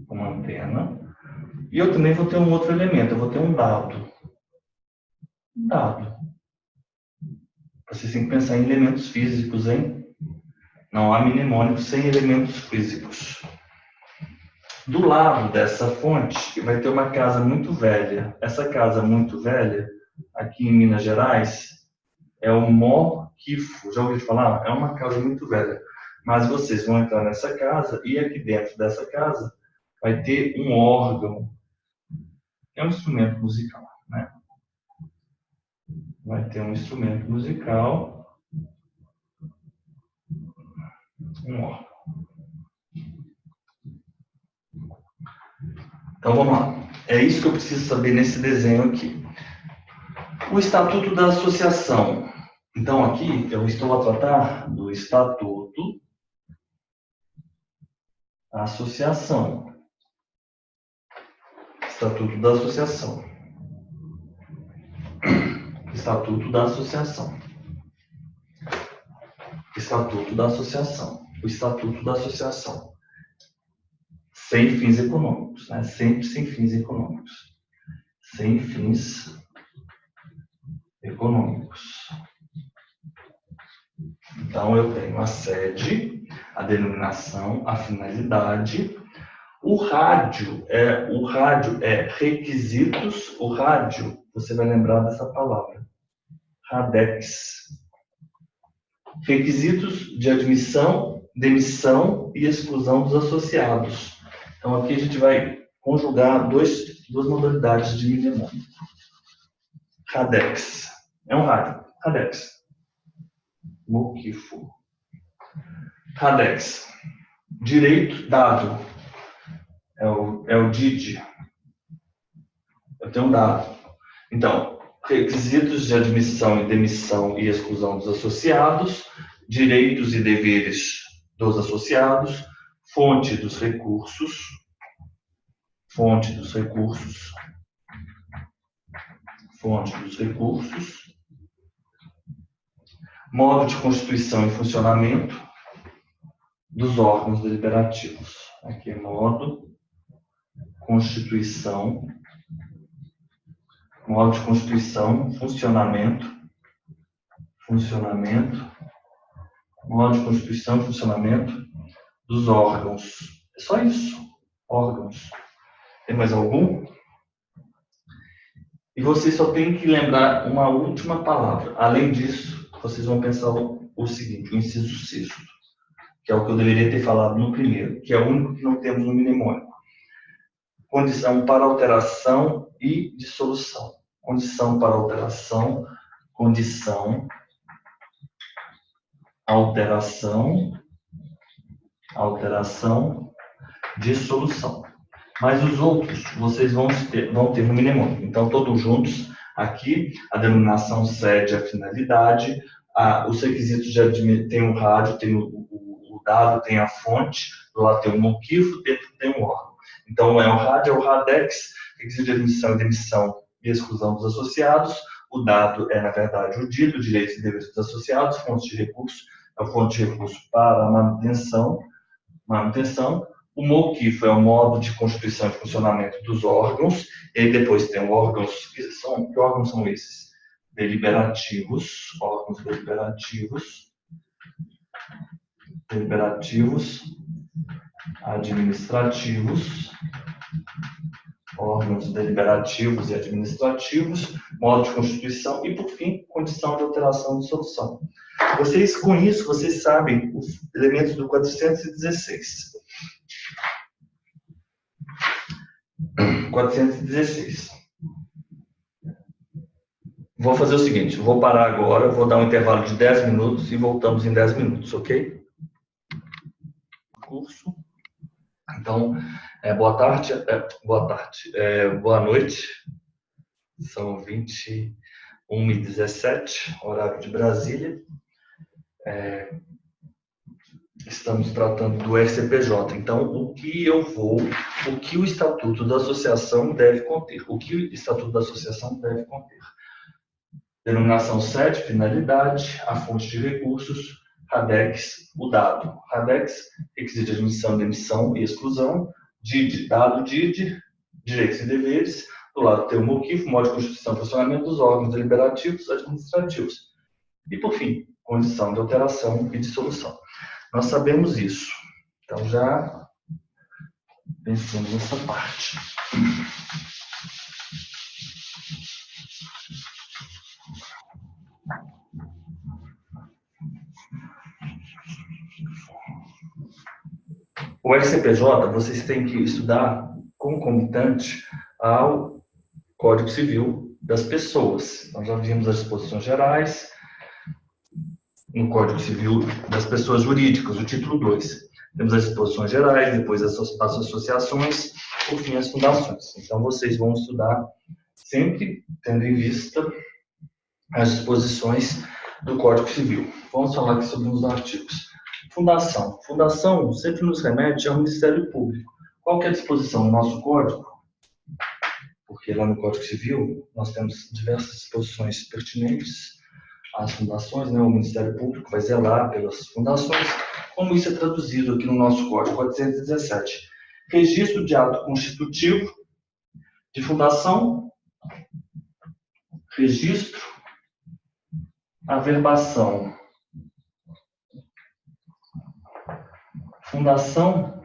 uma antena. E eu também vou ter um outro elemento. Eu vou ter um dado. Vocês têm que pensar em elementos físicos, hein? Não há mnemônico sem elementos físicos. Do lado dessa fonte vai ter uma casa muito velha. Essa casa muito velha, aqui em Minas Gerais, é o Moquifo. Já ouviu falar? É uma casa muito velha. Mas vocês vão entrar nessa casa e aqui dentro dessa casa vai ter um órgão. É um instrumento musical, né? Vai ter um instrumento musical, um órgão. Então vamos lá. É isso que eu preciso saber nesse desenho aqui. O Estatuto da Associação. Então aqui eu estou a tratar do Estatuto da Associação. Estatuto da Associação. Estatuto da Associação. Estatuto da Associação. O Estatuto da Associação. Sem fins econômicos, né? Sempre sem fins econômicos. Sem fins econômicos. Então, eu tenho a sede, a denominação, a finalidade. O rádio é requisitos. O rádio, você vai lembrar dessa palavra. Radex. Requisitos de admissão, demissão e exclusão dos associados. Então, aqui a gente vai conjugar duas modalidades de mnemônico. Radex. É um rádio. Radex. Moquifo. Radex. Direito dado. É o DID. Eu tenho um dado. Então, requisitos de admissão e demissão e exclusão dos associados, direitos e deveres dos associados, fonte dos recursos, Modo de constituição e funcionamento dos órgãos deliberativos. Aqui é modo de constituição, funcionamento, modo de constituição e funcionamento dos órgãos. É só isso, órgãos. Tem mais algum? E vocês só têm que lembrar uma última palavra. Além disso, vocês vão pensar o seguinte, o inciso sexto, que é o que eu deveria ter falado no primeiro, que é o único que não temos no mnemônico. Condição para alteração e dissolução. Condição para alteração, dissolução. Mas os outros vocês vão ter no mnemônico. Então, todos juntos, aqui, a denominação sede, a finalidade, os requisitos tem o rádio, tem o dado, tem a fonte, do lado tem o moquifo, dentro tem o órgão. Então, é o rádio, é o RADEX, requisito de admissão e demissão e exclusão dos associados. O dado é, na verdade, o dito, direitos e deveres dos associados, fonte de recurso, é a fonte de recurso para a manutenção. O moquifo é o modo de constituição e funcionamento dos órgãos, e aí depois tem órgãos, que órgãos são esses? Órgãos deliberativos, administrativos, órgãos deliberativos e administrativos, modo de constituição e, por fim, condição de alteração e dissolução. Com isso, vocês sabem os elementos do 416. 416. Vou fazer o seguinte, vou parar agora, vou dar um intervalo de 10 minutos e voltamos em 10 minutos, ok? Curso. Então, boa noite. São 21h17, horário de Brasília. Estamos tratando do RCPJ. Então, o que o Estatuto da Associação deve conter? Denominação sede, finalidade, a fonte de recursos, RADEX, o dado. RADEX, requisito de admissão, demissão e exclusão. DID, dado DID, direitos e deveres. Do lado tem o moquifo, modo de constituição e funcionamento dos órgãos deliberativos administrativos. E, por fim, condição de alteração e dissolução. Nós sabemos isso. Então, já pensamos nessa parte. O RCPJ, vocês têm que estudar concomitante ao Código Civil das pessoas. Nós já vimos as disposições gerais no Código Civil das pessoas jurídicas, o título 2. Temos as disposições gerais, depois as associações, por fim as fundações. Então, vocês vão estudar sempre tendo em vista as disposições do Código Civil. Vamos falar aqui sobre os artigos. Fundação. Fundação sempre nos remete ao Ministério Público. Qual que é a disposição do nosso Código? Porque lá no Código Civil nós temos diversas disposições pertinentes às fundações, né? O Ministério Público vai zelar pelas fundações. Como isso é traduzido aqui no nosso Código 417? Registro de ato constitutivo de fundação, registro, averbação. Fundação,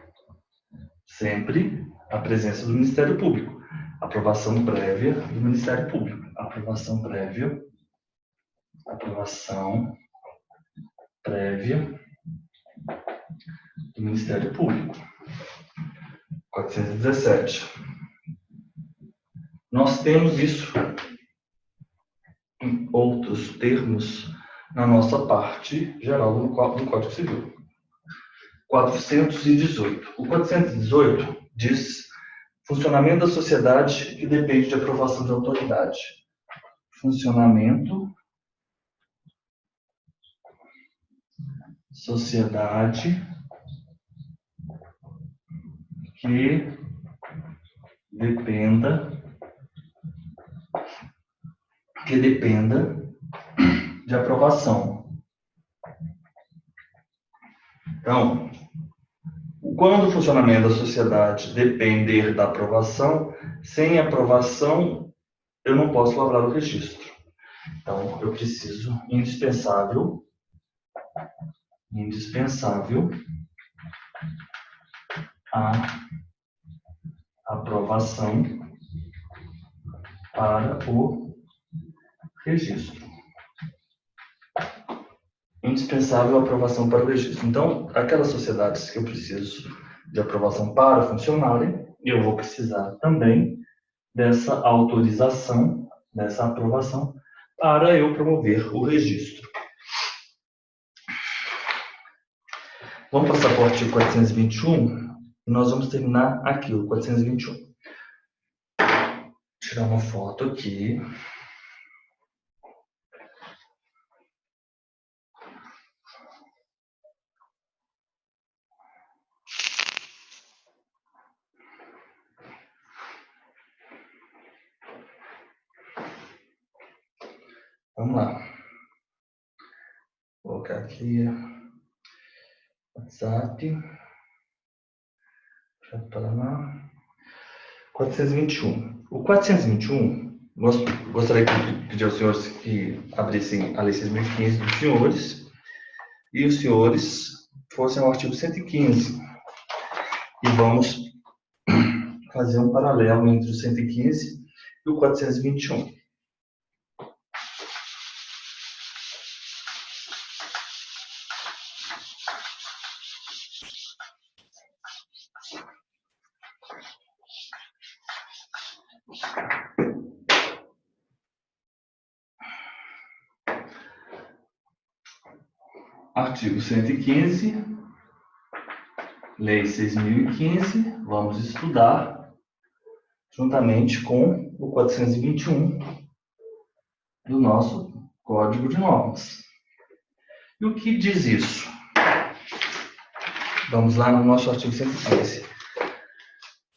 sempre a presença do Ministério Público. Aprovação prévia do Ministério Público. Aprovação prévia do Ministério Público. 417. Nós temos isso em outros termos na nossa parte geral do Código Civil. 418. O 418 diz funcionamento da sociedade que depende de aprovação de autoridade. Funcionamento sociedade que dependa de aprovação Então, quando o funcionamento da sociedade depender da aprovação, sem aprovação, eu não posso lavrar o registro. Então, eu preciso, indispensável, a aprovação para o registro. Indispensável a aprovação para o registro. Então, aquelas sociedades que eu preciso de aprovação para funcionarem, eu vou precisar também dessa autorização, dessa aprovação, para eu promover o registro. Vamos passar para o artigo 421 e nós vamos terminar aqui, o 421. Vou tirar uma foto aqui. Vamos lá. Vou colocar aqui WhatsApp. Paraná. 421. O 421, gostaria de pedir aos senhores que abrissem a Lei 6.015 dos senhores e os senhores fossem ao artigo 115. E vamos fazer um paralelo entre o 115 e o 421. Artigo 115, Lei 6.015, vamos estudar juntamente com o 421 do nosso Código de Normas. E o que diz isso? Vamos lá no nosso artigo 115.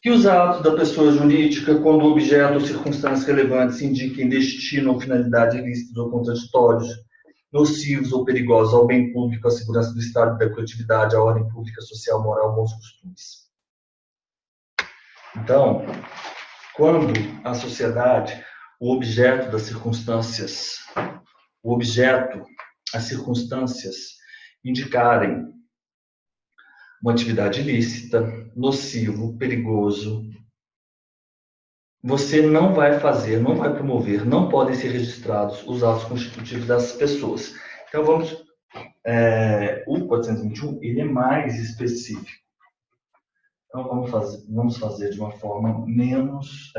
Que os atos da pessoa jurídica, quando o objeto ou circunstâncias relevantes indiquem destino ou finalidade ilícitos ou contraditórios, nocivos ou perigosos ao bem público, à segurança do Estado e da coletividade, à ordem pública, social, moral, bons costumes. Então, quando a sociedade, o objeto das circunstâncias, as circunstâncias indicarem uma atividade ilícita, nocivo, perigoso, você não vai fazer, não vai promover, não podem ser registrados os atos constitutivos dessas pessoas. Então, o 421, ele é mais específico. Então, vamos fazer de uma forma menos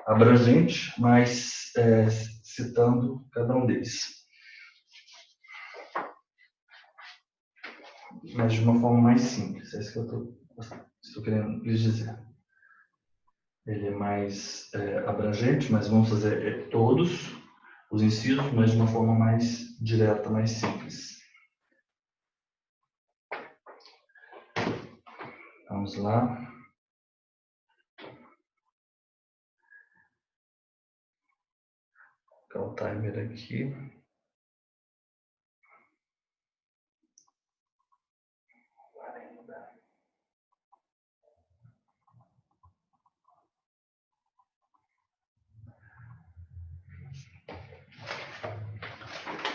abrangente, mas citando cada um deles. Mas de uma forma mais simples, é isso que eu estou querendo lhes dizer. Ele é mais abrangente, mas vamos fazer todos os incisos, mas de uma forma mais direta, mais simples. Vamos lá. Vou colocar o timer aqui.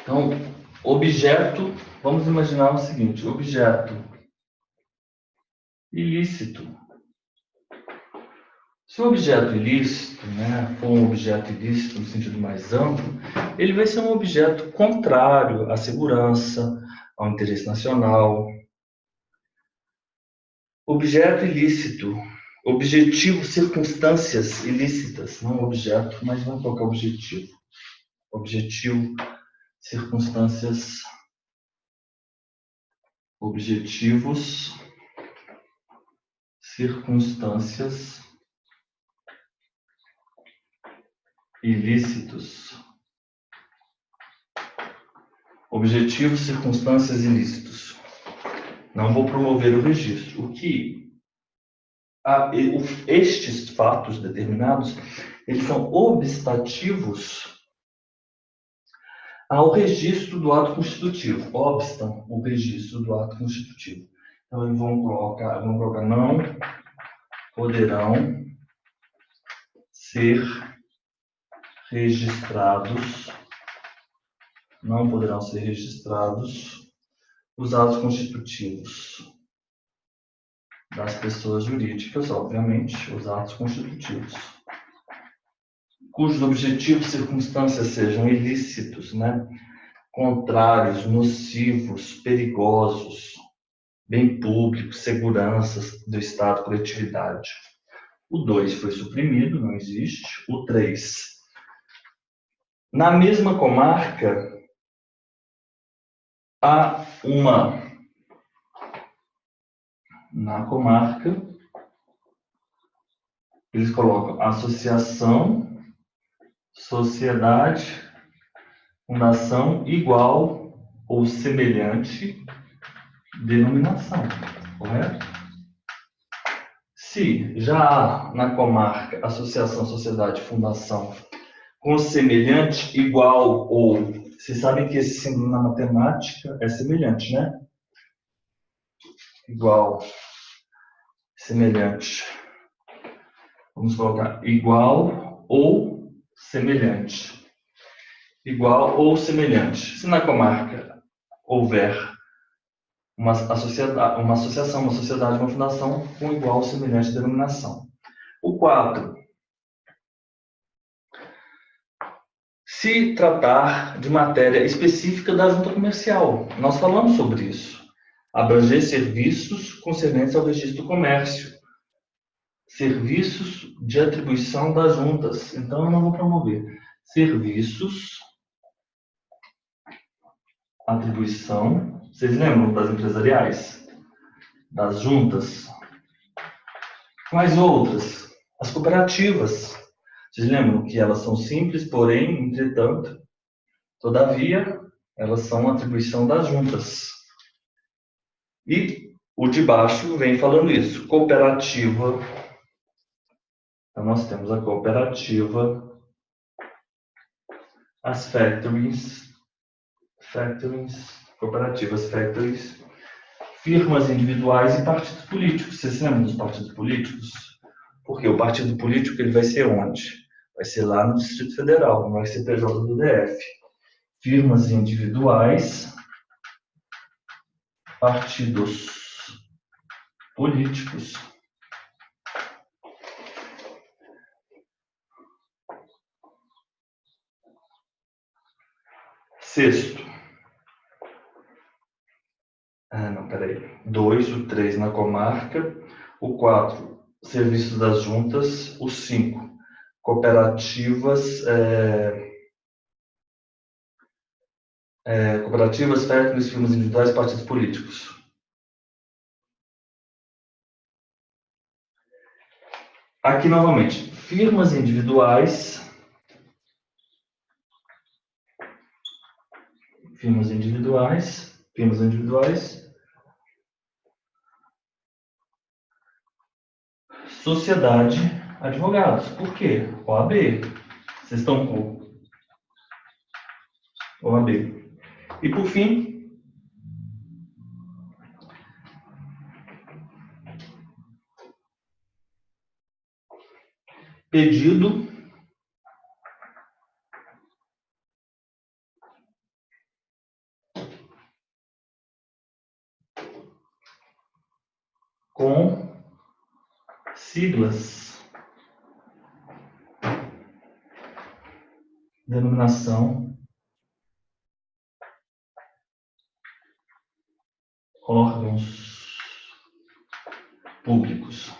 Então, objeto, vamos imaginar o seguinte, objeto ilícito. Se o objeto ilícito, for um objeto ilícito no sentido mais amplo, ele vai ser um objeto contrário à segurança, ao interesse nacional. Objeto ilícito, objetivo, circunstâncias ilícitas, não objeto, mas vamos colocar objetivo. Objetivo, circunstâncias, objetivos, circunstâncias ilícitos. Objetivos, circunstâncias ilícitos. Não vou promover o registro. Estes fatos determinados, eles são obstativos Ao registro do ato constitutivo. Obstam o registro do ato constitutivo. Então, vamos colocar não poderão ser registrados, os atos constitutivos das pessoas jurídicas, obviamente, os atos constitutivos, cujos objetivos e circunstâncias sejam ilícitos, né? Contrários, nocivos, perigosos, bem público, seguranças do Estado, coletividade. O 2 foi suprimido, não existe. O 3. Na mesma comarca, há na comarca, eles colocam associação, sociedade, fundação igual ou semelhante denominação, correto? Se já há na comarca associação, sociedade, fundação com semelhante, igual ou... Vocês sabem que esse símbolo na matemática é semelhante, né? Igual, semelhante. Vamos colocar igual ou semelhante. Igual ou semelhante. Se na comarca houver uma associação, uma sociedade, uma fundação com igual ou semelhante denominação. O 4. Se tratar de matéria específica da junta comercial. Nós falamos sobre isso. Abranger serviços concernentes ao registro do comércio. Serviços de atribuição das juntas. Então, eu não vou promover. Serviços, atribuição. Vocês lembram das empresariais? Das juntas? Quais outras? As cooperativas. Vocês lembram que elas são simples, porém, entretanto, todavia, elas são atribuição das juntas. E o de baixo vem falando isso. Cooperativa. Então, nós temos a cooperativa, as cooperativas, factories, firmas individuais e partidos políticos. Vocês se lembram dos partidos políticos? Porque o partido político ele vai ser onde? Vai ser lá no Distrito Federal, no RCPJ do DF. Firmas individuais, partidos políticos. Sexto. 2, o 3 na comarca. O 4, serviços das juntas. O 5, cooperativas, cooperativas, factories, firmas individuais e partidos políticos. Aqui, novamente, firmas individuais, sociedade, advogados. Por quê? OAB. Vocês estão com OAB. E, por fim, pedido com siglas, denominação, órgãos públicos.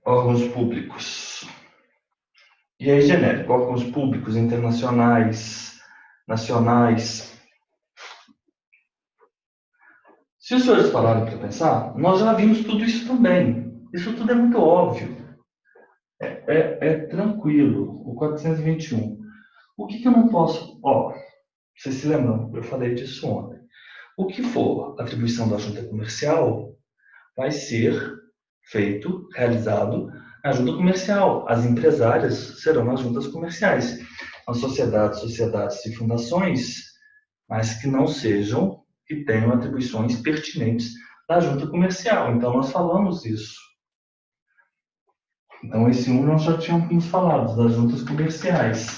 Órgãos públicos. E aí, genérico, órgãos públicos internacionais, nacionais. Se os senhores pararem para pensar, nós já vimos tudo isso também. Isso tudo é muito óbvio. É tranquilo. O 421. O que eu não posso... vocês se lembram? Eu falei disso ontem. O que for atribuição da junta comercial vai ser realizado na junta comercial. As empresárias serão nas juntas comerciais. as sociedades e fundações, mas que não sejam, que tenham atribuições pertinentes da junta comercial. Então, nós falamos isso. Então, esse nós já tínhamos falado, das juntas comerciais.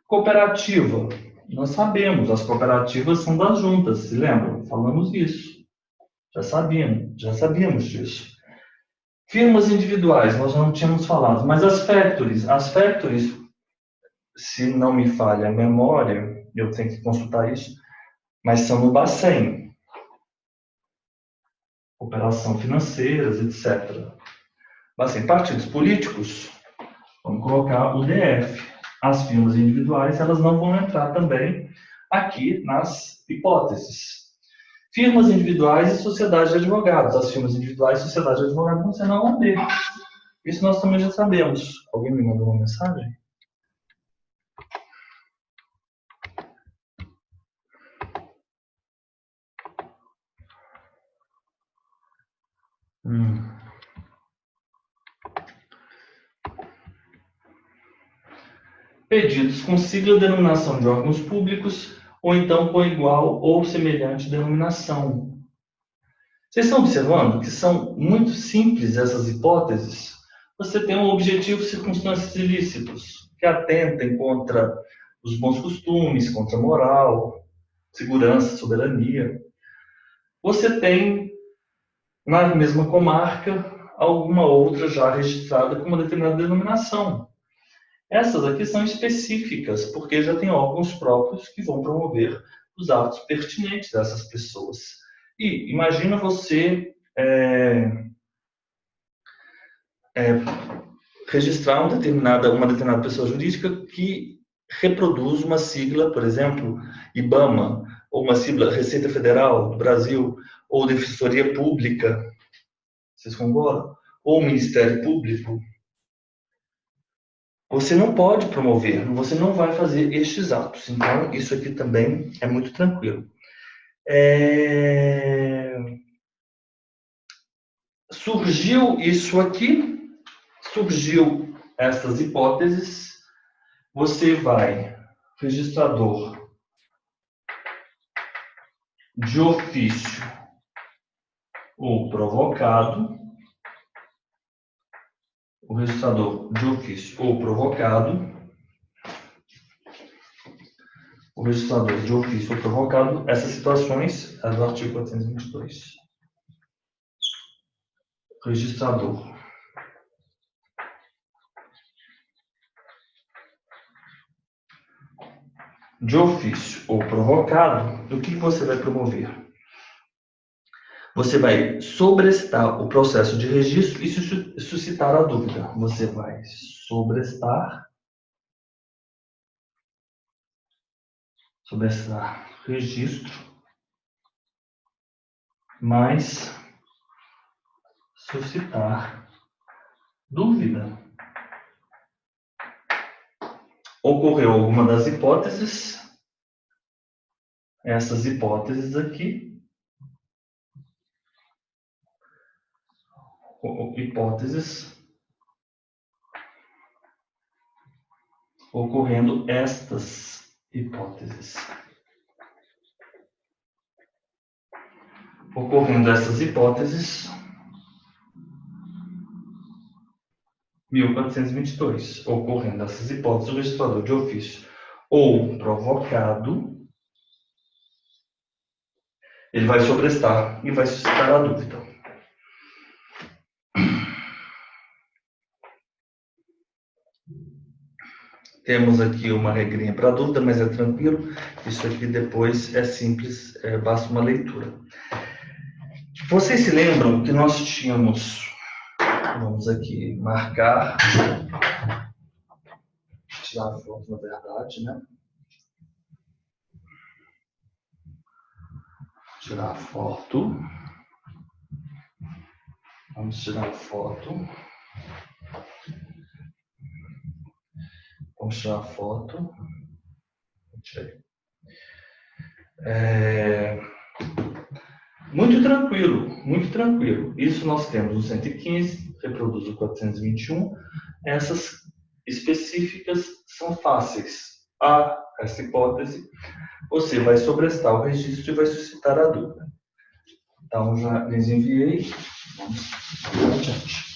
Cooperativa. Nós sabemos, as cooperativas são das juntas, se lembram? Falamos isso. Já sabíamos disso. Firmas individuais, nós não tínhamos falado, mas as factories, se não me falha a memória, eu tenho que consultar isso, mas são no Bacen. Operação financeiras, etc. Bacen, partidos políticos, vamos colocar o DF. As firmas individuais, elas não vão entrar também aqui nas hipóteses. Firmas individuais e sociedade de advogados. As firmas individuais e sociedade de advogados vão ser na OAB. Isso nós também já sabemos. Alguém me mandou uma mensagem? Pedidos com sigla de denominação de órgãos públicos ou então com igual ou semelhante denominação. Vocês estão observando que são muito simples essas hipóteses? Você tem um objetivo circunstâncias ilícitos, que atentem contra os bons costumes, contra a moral, segurança, soberania. Você tem, na mesma comarca, alguma outra já registrada com uma determinada denominação. Essas aqui são específicas, porque já tem órgãos próprios que vão promover os atos pertinentes dessas pessoas. E imagina você registrar uma determinada pessoa jurídica que reproduz uma sigla, por exemplo, IBAMA, ou uma sigla Receita Federal do Brasil, ou Defensoria Pública, vocês concordam? Ou Ministério Público. Você não pode promover, você não vai fazer estes atos. Então, isso aqui também é muito tranquilo. Surgiu isso aqui, surgiu essas hipóteses, você vai, registrador de ofício ou provocado, o registrador de ofício ou provocado, o registrador de ofício ou provocado, essas situações é do artigo 422. Registrador de ofício ou provocado, o que você vai promover? Você vai sobrestar o processo de registro e suscitar a dúvida. Você vai sobrestar registro, mais suscitar dúvida. Ocorreu alguma das hipóteses, essas hipóteses aqui, ocorrendo estas hipóteses. Ocorrendo essas hipóteses, 1422. Ocorrendo essas hipóteses, o registrador de ofício ou provocado, ele vai sobrestar e vai suscitar a dúvida. Temos aqui uma regrinha para dúvida, mas é tranquilo. Isso aqui depois é simples, basta uma leitura. Vocês se lembram que nós tínhamos, vamos aqui marcar, tirar a foto na verdade, né? Tirar a foto. Vamos tirar a foto. Vamos tirar a foto. Muito tranquilo, muito tranquilo. Isso nós temos o 115, reproduz o 421. Essas específicas são fáceis. Há essa hipótese, você vai sobrestar o registro e vai suscitar a dúvida. Então, já lhes enviei. Vamos adiante.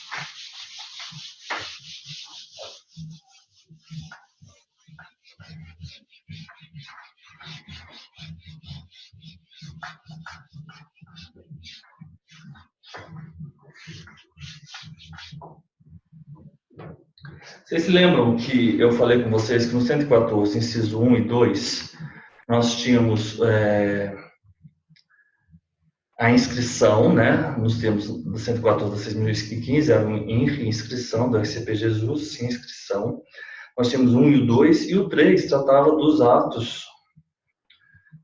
Vocês se lembram que eu falei com vocês que no 114, inciso 1 e 2, nós tínhamos a inscrição, né, nos termos do 114 de 6.015, era uma inscrição do RCP Jesus, sim, inscrição. Nós tínhamos o 1 e o 2, e o 3 tratava dos atos,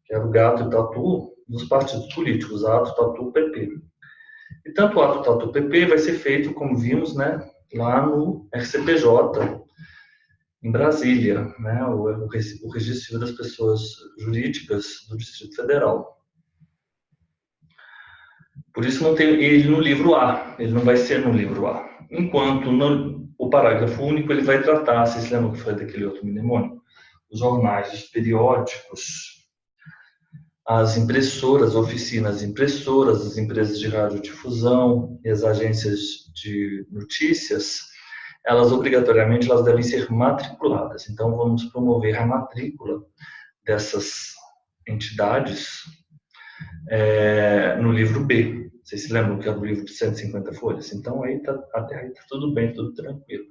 que era o gato e o tatu, dos partidos políticos, ato, tatu, PP. E tanto o ato, tatu, PP vai ser feito, como vimos, né, lá no RCPJ, em Brasília, né, o Registro Civil das Pessoas Jurídicas do Distrito Federal. Por isso não tem ele no livro A, ele não vai ser no livro A. Enquanto o parágrafo único ele vai tratar, vocês se lembram que foi daquele outro mnemônico? Os jornais, os periódicos, as impressoras, oficinas impressoras, as empresas de radiodifusão e as agências de notícias, elas obrigatoriamente elas devem ser matriculadas. Então vamos promover a matrícula dessas entidades no livro B. Vocês se lembram que é do livro de 150 folhas? Então até aí tá tudo bem, tudo tranquilo.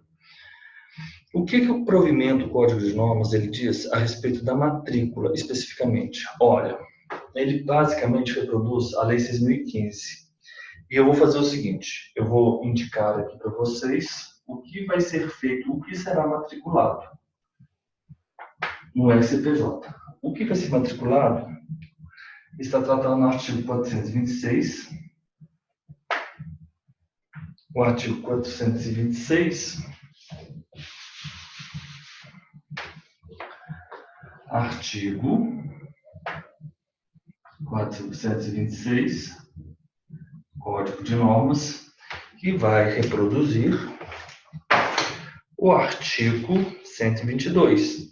O que o provimento, o Código de Normas, ele diz a respeito da matrícula especificamente? Olha, ele basicamente reproduz a Lei 6.015. E eu vou fazer o seguinte, eu vou indicar aqui para vocês o que vai ser feito, o que será matriculado no RCPJ. O que vai ser matriculado está tratado no artigo 426. O artigo 426, Código de Normas, que vai reproduzir o artigo 122.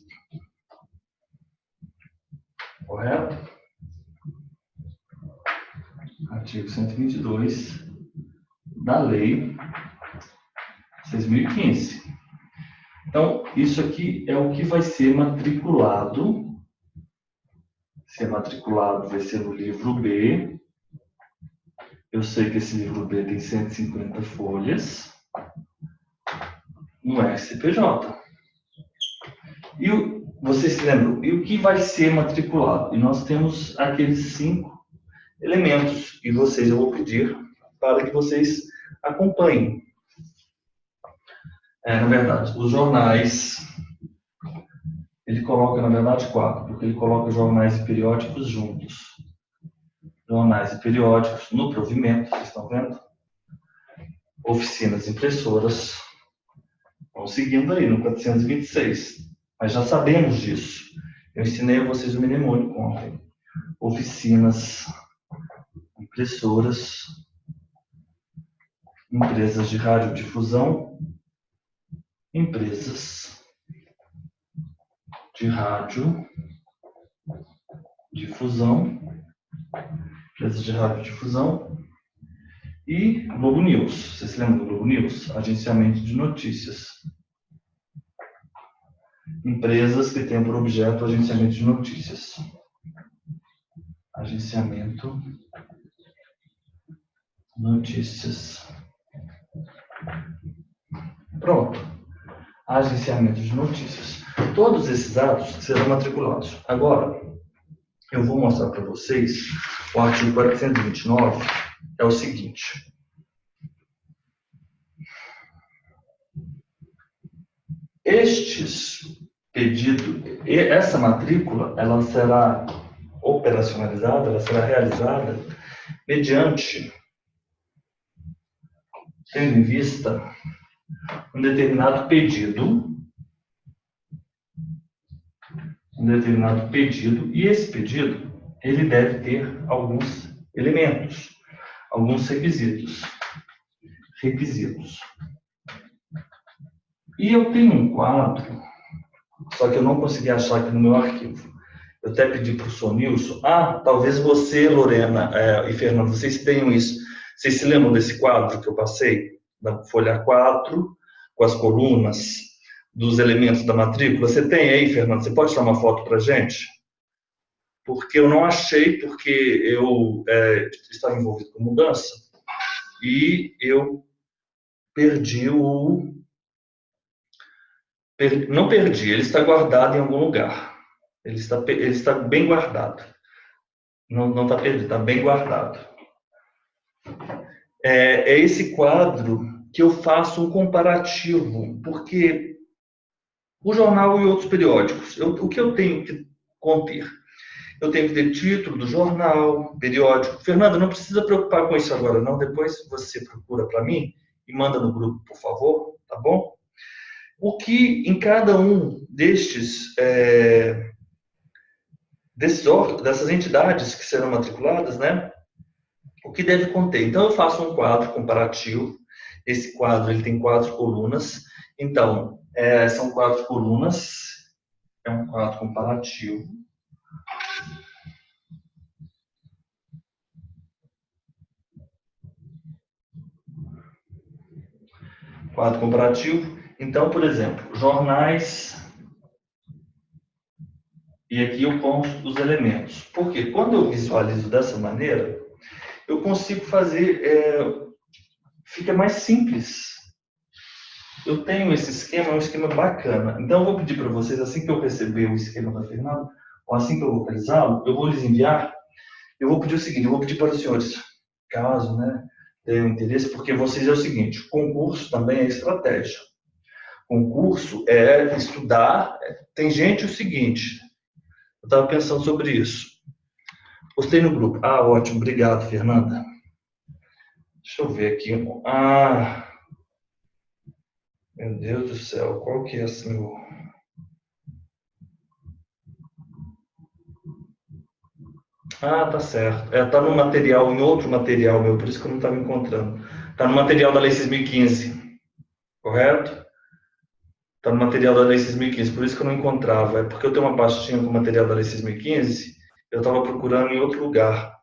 Correto? Artigo 122 da Lei 6.015. Então, isso aqui é o que vai ser matriculado. Ser matriculado vai ser no livro B. Eu sei que esse livro B tem 150 folhas. No RCPJ. E vocês se lembram? E o que vai ser matriculado? E nós temos aqueles 5 elementos. E vocês, eu vou pedir para que vocês acompanhem. Na verdade, os jornais, ele coloca, na verdade, 4, porque ele coloca jornais e periódicos juntos. Jornais e periódicos no provimento, vocês estão vendo? Oficinas impressoras, vão seguindo aí no 426. Mas já sabemos disso. Eu ensinei a vocês o mnemônico ontem. Oficinas impressoras, empresas de radiodifusão, empresas de radiodifusão e Globo News. Vocês se lembram do Globo News? Agenciamento de notícias. Empresas que têm por objeto o agenciamento de notícias. Agenciamento notícias. Pronto. Agenciamento de notícias. Todos esses atos serão matriculados. Agora, eu vou mostrar para vocês o artigo 429, é o seguinte. Essa matrícula, ela será operacionalizada, ela será realizada mediante, tendo em vista um determinado pedido, e esse pedido, ele deve ter alguns elementos, alguns requisitos. E eu tenho um quadro, só que eu não consegui achar aqui no meu arquivo. Eu até pedi para o Sonilson. Ah, talvez você, Lorena e Fernando, vocês tenham isso. Vocês se lembram desse quadro que eu passei? Da folha 4, com as colunas dos elementos da matrícula. Você tem aí, Fernando? Você pode tirar uma foto para a gente? Porque eu não achei, porque eu estava envolvido com mudança e eu perdi o... Não perdi, ele está guardado em algum lugar. Ele está bem guardado. Não está perdido, está bem guardado. É esse quadro que eu faço um comparativo, porque o jornal e outros periódicos, o que eu tenho que conter? Eu tenho que ter título do jornal, periódico. Fernanda, não precisa preocupar com isso agora, não. Depois você procura para mim e manda no grupo, por favor, tá bom? O que em cada um dessas entidades que serão matriculadas, né? O que deve conter? Então, eu faço um quadro comparativo. Esse quadro ele tem 4 colunas. Então, são 4 colunas. É um quadro comparativo. Quadro comparativo. Então, por exemplo, jornais. E aqui eu consto os elementos. Porque quando eu visualizo dessa maneira, eu consigo fazer... fica mais simples. Eu tenho esse esquema, é um esquema bacana. Então, eu vou pedir para vocês, assim que eu receber o esquema da Fernanda, ou assim que eu localizá-lo, eu vou lhes enviar. Eu vou pedir o seguinte, eu vou pedir para os senhores, caso tenham interesse, porque vocês é o seguinte, concurso também é estratégia. Concurso é estudar. Tem gente o seguinte, eu estava pensando sobre isso. Postei no grupo. Ah, ótimo, obrigado, Fernanda. Deixa eu ver aqui. Ah, meu Deus do céu, qual que é esse meu... Ah, tá certo. Tá no material, em outro material meu, por isso que eu não estava encontrando. Tá no material da Lei 6.015, correto? Tá no material da Lei 6.015, por isso que eu não encontrava. É porque eu tenho uma pastinha com o material da Lei 6.015, eu estava procurando em outro lugar.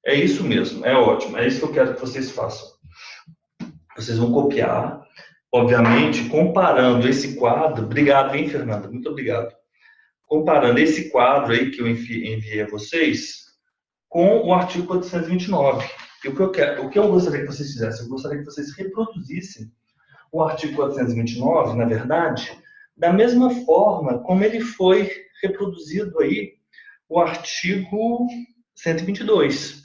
É isso mesmo, é ótimo. É isso que eu quero que vocês façam. Vocês vão copiar, obviamente, comparando esse quadro. Obrigado, hein, Fernanda? Muito obrigado. Comparando esse quadro aí que eu enviei a vocês com o artigo 429. E o que eu gostaria que vocês fizessem? Eu gostaria que vocês reproduzissem o artigo 429, na verdade, da mesma forma como ele foi reproduzido aí o artigo 122.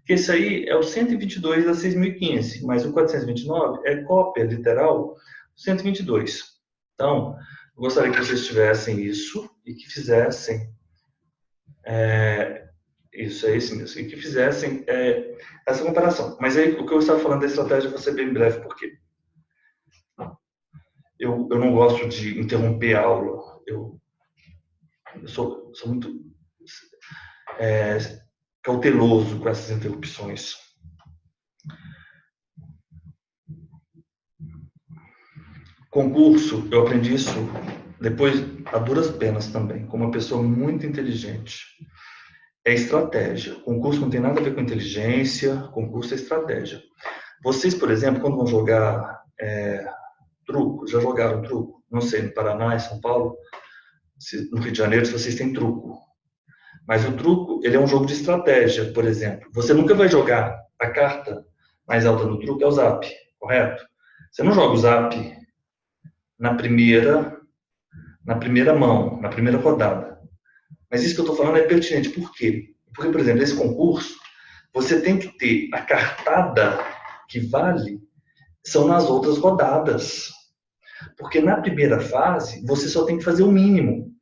Que esse aí é o 122 da 6.015, mas o 429 é cópia literal do 122. Então, eu gostaria que vocês tivessem isso e que fizessem isso, é isso mesmo, e que fizessem essa comparação. Mas aí, o que eu estava falando da estratégia, vou ser bem breve, porque eu não gosto de interromper a aula. Eu sou muito cauteloso com essas interrupções. Concurso, eu aprendi isso depois, a duras penas também, com uma pessoa muito inteligente. É estratégia. Concurso não tem nada a ver com inteligência, concurso é estratégia. Vocês, por exemplo, quando vão jogar truco, já jogaram truco? Não sei, no Paraná, em São Paulo, no Rio de Janeiro, se vocês têm truco. Mas o truco, ele é um jogo de estratégia, por exemplo. Você nunca vai jogar a carta mais alta no truco, é o zap, correto? Você não joga o zap na primeira mão, na primeira rodada. Mas isso que eu estou falando é pertinente. Por quê? Porque, por exemplo, esse concurso, você tem que ter a cartada que vale são nas outras rodadas. Porque na primeira fase, você só tem que fazer o mínimo.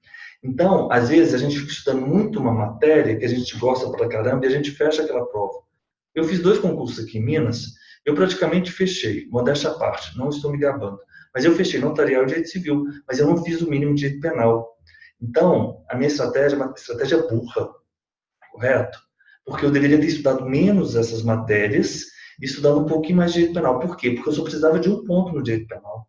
Então, às vezes, a gente fica estudando muito uma matéria que a gente gosta pra caramba e a gente fecha aquela prova. Eu fiz 2 concursos aqui em Minas, eu praticamente fechei, modéstia à parte, não estou me gabando, mas eu fechei notarial e direito civil, mas eu não fiz o mínimo de direito penal. Então, a minha estratégia é uma estratégia burra, correto? Porque eu deveria ter estudado menos essas matérias e estudado um pouquinho mais de direito penal. Por quê? Porque eu só precisava de 1 ponto no direito penal.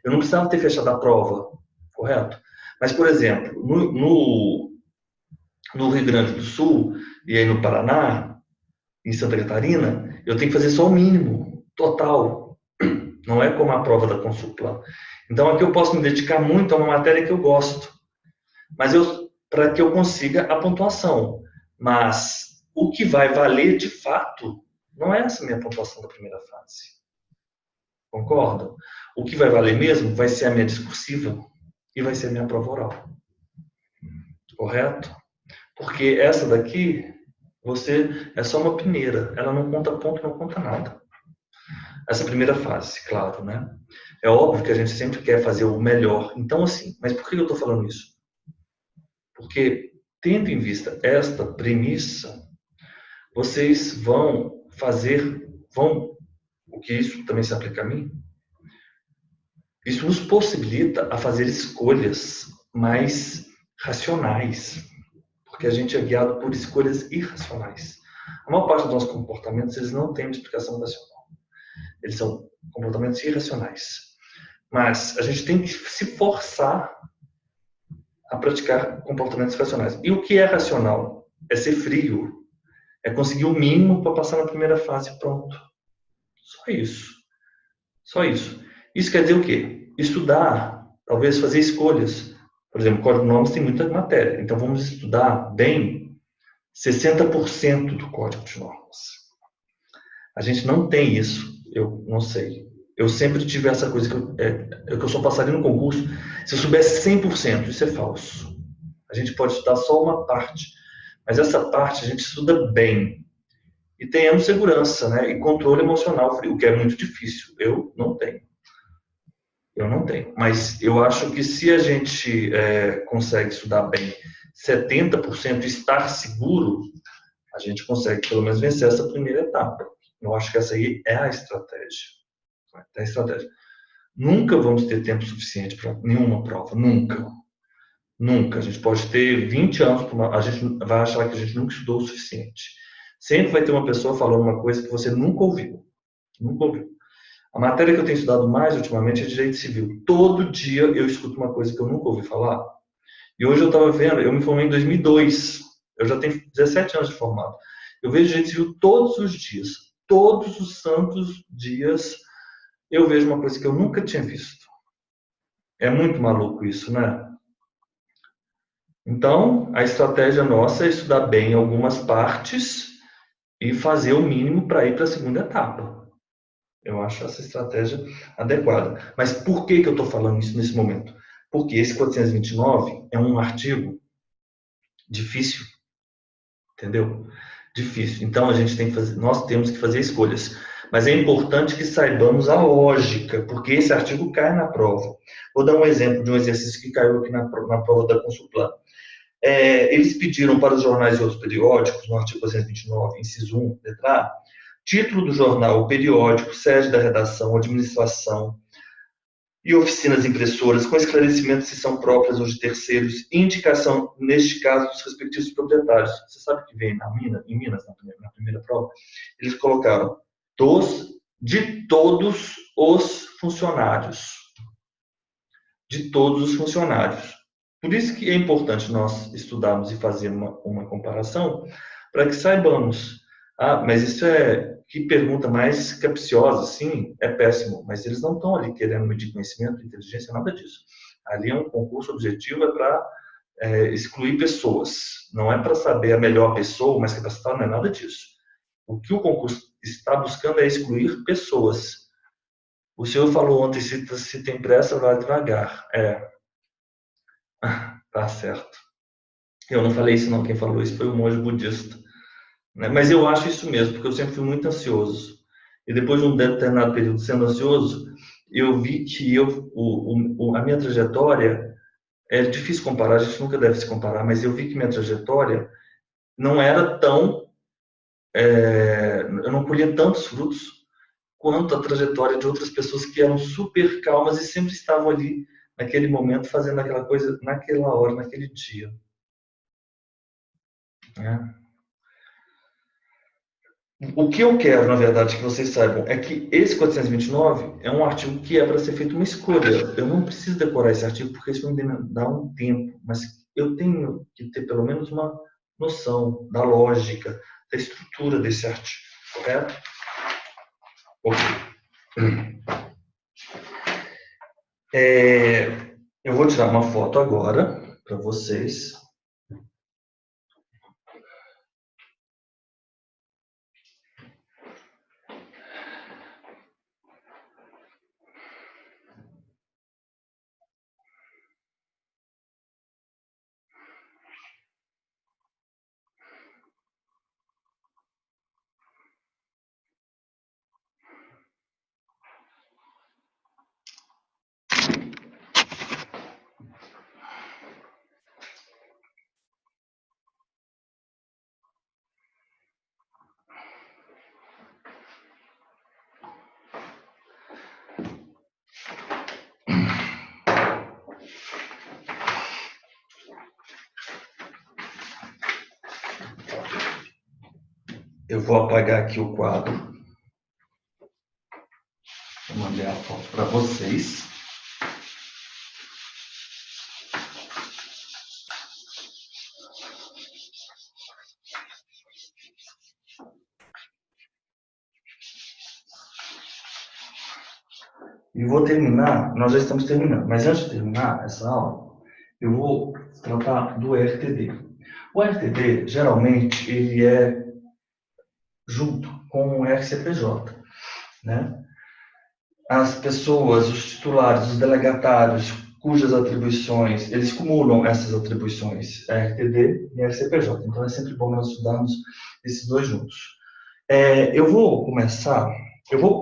Eu não precisava ter fechado a prova, correto? Mas, por exemplo, no Rio Grande do Sul e aí no Paraná, em Santa Catarina, eu tenho que fazer só o mínimo, total. Não é como a prova da Consulplan. Então, aqui eu posso me dedicar muito a uma matéria que eu gosto, mas para que eu consiga a pontuação. Mas o que vai valer de fato não é essa minha pontuação da primeira fase. Concordam? O que vai valer mesmo vai ser a minha discursiva e vai ser a minha prova oral. Correto? Porque essa daqui, você é só uma peneira. Ela não conta ponto, não conta nada. Essa primeira fase, claro, né? É óbvio que a gente sempre quer fazer o melhor. Então, assim, mas por que eu estou falando isso? Porque, tendo em vista esta premissa, vocês vão fazer, o que isso também se aplica a mim, isso nos possibilita a fazer escolhas mais racionais, porque a gente é guiado por escolhas irracionais. A maior parte dos nossos comportamentos, eles não têm uma explicação racional. Eles são comportamentos irracionais. Mas a gente tem que se forçar a praticar comportamentos racionais. E o que é racional? É ser frio. É conseguir o mínimo para passar na primeira fase, pronto. Só isso. Só isso. Isso quer dizer o quê? Estudar, talvez fazer escolhas. Por exemplo, Código de Normas tem muita matéria. Então, vamos estudar bem 60% do Código de Normas. A gente não tem isso. Eu não sei. Eu sempre tive essa coisa que eu sou passarinho no concurso. Se eu soubesse 100%, isso é falso. A gente pode estudar só uma parte. Mas essa parte a gente estuda bem. E tenhamos segurança, né? E controle emocional, o que é muito difícil. Eu não tenho. Eu não tenho. Mas eu acho que se a gente consegue estudar bem 70% e estar seguro, a gente consegue pelo menos vencer essa primeira etapa. Eu acho que essa aí é a estratégia. É a estratégia. Nunca vamos ter tempo suficiente para nenhuma prova. Nunca. Nunca. A gente pode ter 20 anos, a gente vai achar que a gente nunca estudou o suficiente. Sempre vai ter uma pessoa falando uma coisa que você nunca ouviu. Nunca ouviu. A matéria que eu tenho estudado mais ultimamente é Direito Civil. Todo dia eu escuto uma coisa que eu nunca ouvi falar. E hoje eu estava vendo, eu me formei em 2002. Eu já tenho 17 anos de formado. Eu vejo Direito Civil todos os dias. Todos os santos dias eu vejo uma coisa que eu nunca tinha visto. É muito maluco isso, né? Então, a estratégia nossa é estudar bem algumas partes e fazer o mínimo para ir para a segunda etapa. Eu acho essa estratégia adequada. Mas por que eu estou falando isso nesse momento? Porque esse 429 é um artigo difícil, entendeu? Difícil. Então a gente tem que fazer, nós temos que fazer escolhas. Mas é importante que saibamos a lógica, porque esse artigo cai na prova. Vou dar um exemplo de um exercício que caiu aqui na prova da Consulplan. Eles pediram para os jornais e outros periódicos, no artigo 429, inciso 1, letra A, título do jornal, periódico, sede da redação, administração e oficinas impressoras, com esclarecimento se são próprias ou de terceiros, e indicação, neste caso, dos respectivos proprietários. Você sabe que vem em Minas, na primeira prova, eles colocaram de todos os funcionários. De todos os funcionários. Por isso que é importante nós estudarmos e fazer uma comparação, para que saibamos. Ah, mas isso que pergunta mais capciosa, sim, é péssimo. Mas eles não estão ali querendo medir conhecimento, inteligência, nada disso. Ali é um concurso objetivo, é para excluir pessoas. Não é para saber a melhor pessoa, mais capacitada, não é nada disso. O que o concurso está buscando é excluir pessoas. O senhor falou ontem, se tem pressa, vai devagar. Tá certo. Eu não falei isso não, quem falou isso foi o monge budista. Né? Mas eu acho isso mesmo, porque eu sempre fui muito ansioso. E depois de um determinado período sendo ansioso, eu vi que a minha trajetória, é difícil comparar, a gente nunca deve se comparar, mas eu vi que minha trajetória não era tão, eu não colhia tantos frutos quanto a trajetória de outras pessoas que eram super calmas e sempre estavam ali naquele momento fazendo aquela coisa naquela hora, naquele dia. Né? O que eu quero, na verdade, que vocês saibam é que esse 429 é um artigo que é para ser feita uma escolha. Eu não preciso decorar esse artigo porque isso me dá um tempo, mas eu tenho que ter pelo menos uma noção da lógica, da estrutura desse artigo, correto? Ok. Eu vou tirar uma foto agora para vocês. Eu vou apagar aqui o quadro. Vou mandar a foto para vocês. E vou terminar, nós já estamos terminando, mas antes de terminar essa aula, eu vou tratar do RTD. O RTD, geralmente, ele é junto com o RCPJ, né? As pessoas, os titulares, os delegatários, cujas atribuições, eles cumulam essas atribuições, RTD e RCPJ. Então, é sempre bom nós estudarmos esses dois juntos. Eu vou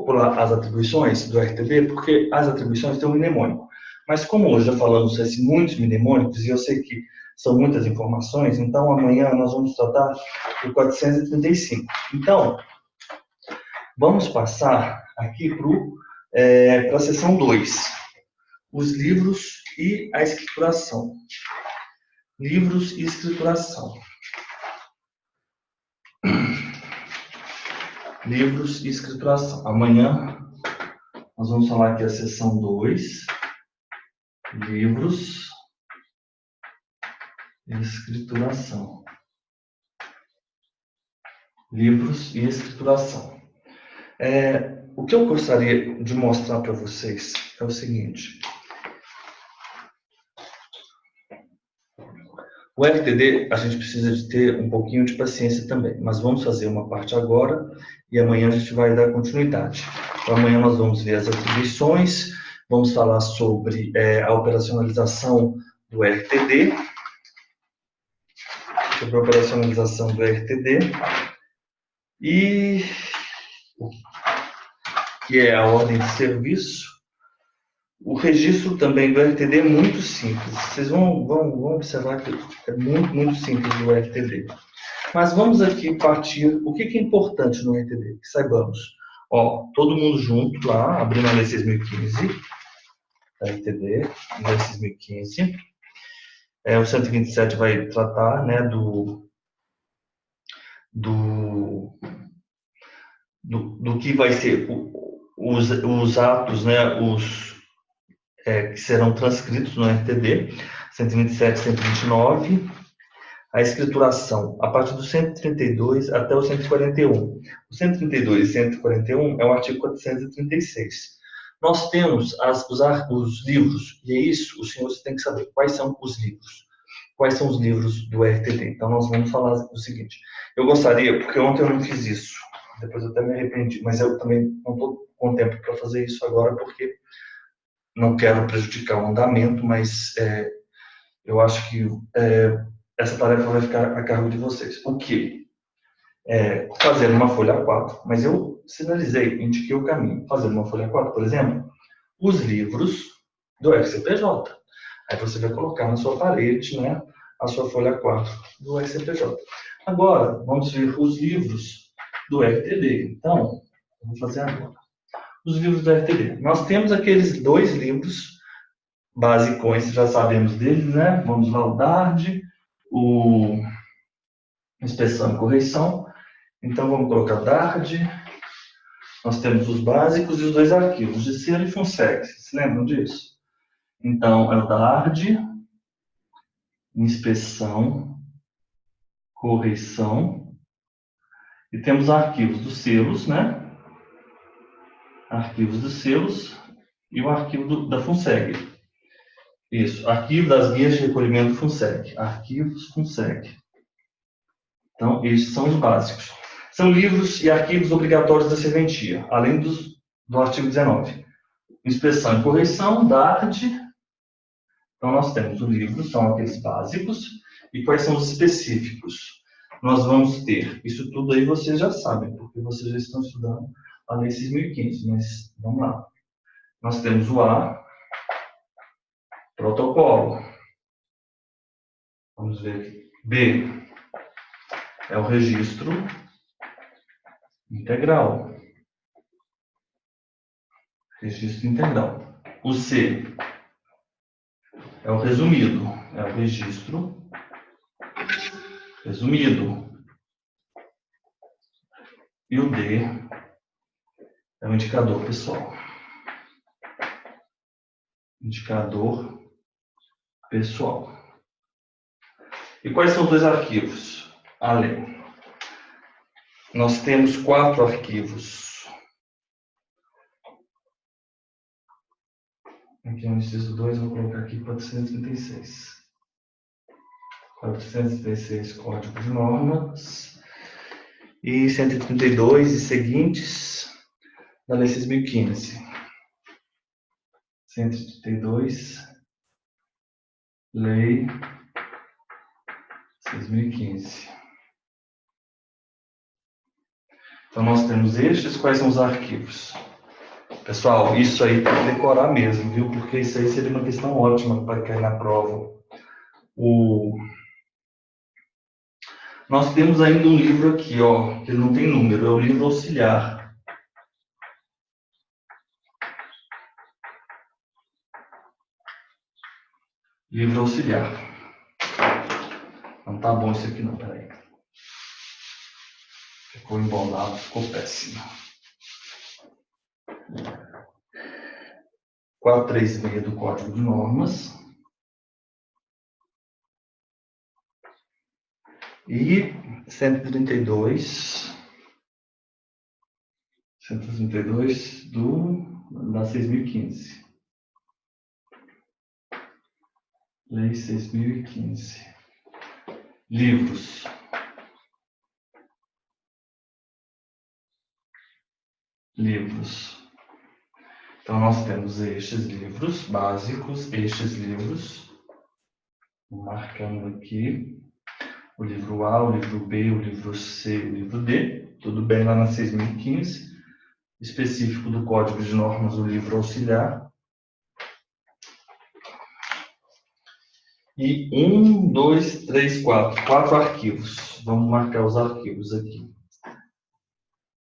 pular as atribuições do RTD, porque as atribuições têm um mnemônico. Mas como hoje já falamos assim, muitos mnemônicos, e eu sei que são muitas informações, então amanhã nós vamos tratar do 435. Então, vamos passar aqui para a seção 2, os livros e a escrituração. Livros e escrituração. Livros e escrituração. Amanhã nós vamos falar aqui a seção 2, livros e escrituração. Livros e escrituração. O que eu gostaria de mostrar para vocês é o seguinte. O RTD, a gente precisa de ter um pouquinho de paciência também, mas vamos fazer uma parte agora e amanhã a gente vai dar continuidade. Então, amanhã nós vamos ver as atribuições, vamos falar sobre a operacionalização do RTD, e que é a ordem de serviço. O registro também do RTD é muito simples. Vocês vão observar que é muito, muito simples o RTD. Mas vamos aqui partir. O que é importante no RTD? Que saibamos. Todo mundo junto lá, abrindo a Lei 6.015. RTD, Lei 6.015. O 127 vai tratar, né, do que vai ser os atos, né, que serão transcritos no RTD, 127 e 129, a escrituração, a partir do 132 até o 141. O 132 e 141 é o artigo 436. Nós temos os livros, e é isso, os senhores têm que saber quais são os livros. Quais são os livros do RTD? Então, nós vamos falar o seguinte. Eu gostaria, porque ontem eu não fiz isso, depois eu até me arrependi, mas eu também não estou com tempo para fazer isso agora, porque não quero prejudicar o andamento, mas eu acho que essa tarefa vai ficar a cargo de vocês. O que? Fazer uma folha A4, mas eu sinalizei, indiquei o caminho. Fazer uma folha A4, por exemplo, os livros do RCPJ. Aí você vai colocar na sua parede, né, a sua folha A4 do RCPJ. Agora, vamos ver os livros do RTD. Então, eu vou fazer agora. Os livros do RTD. Nós temos aqueles dois livros basicões, já sabemos deles, né? Vamos lá, o DARD, o Inspeção e Correição Então, vamos colocar DARD. Nós temos os básicos e os dois arquivos, de selo e FUNSEC. Vocês se lembram disso? Então, é o DARD, inspeção, correção. E temos arquivos dos selos, né? Arquivos dos selos e o arquivo da FUNSEG. Isso, arquivo das guias de recolhimento FUNSEG. Arquivos FUNSEG. Então, esses são os básicos. São livros e arquivos obrigatórios da serventia, além do artigo 19. Inspeção e correção, DARD. Então, nós temos o livro, são aqueles básicos. E quais são os específicos? Nós vamos ter, isso tudo aí vocês já sabem, porque vocês já estão estudando a Lei 6.015, mas vamos lá. Nós temos o A, protocolo. Vamos ver aqui. B é o registro integral. Registro integral. O C é o resumido. É o registro resumido. E o D é o indicador pessoal. Indicador pessoal. E quais são os dois arquivos? Além. Nós temos 4 arquivos. Aqui no inciso 2, eu vou colocar aqui 436. 436 Código de Normas. E 132 e seguintes da Lei 6.015. 132, Lei 6.015. Então, nós temos estes. Quais são os arquivos? Pessoal, isso aí tem que decorar mesmo, viu? Porque isso aí seria uma questão ótima para cair na prova. Nós temos ainda um livro aqui, ó, que ele não tem número, é o livro auxiliar. Livro auxiliar. Não tá bom isso aqui não, peraí. Ficou embolado, ficou péssimo. 436 do Código de Normas. E 132 da 6.015. Lei 6.015. Livros. Livros. Então, nós temos estes livros básicos, estes livros. Marcando aqui. O livro A, o livro B, o livro C, o livro D. Tudo bem lá na 6.015. Específico do Código de Normas, o livro auxiliar. E 1, 2, 3, 4. 4 arquivos. Vamos marcar os arquivos aqui.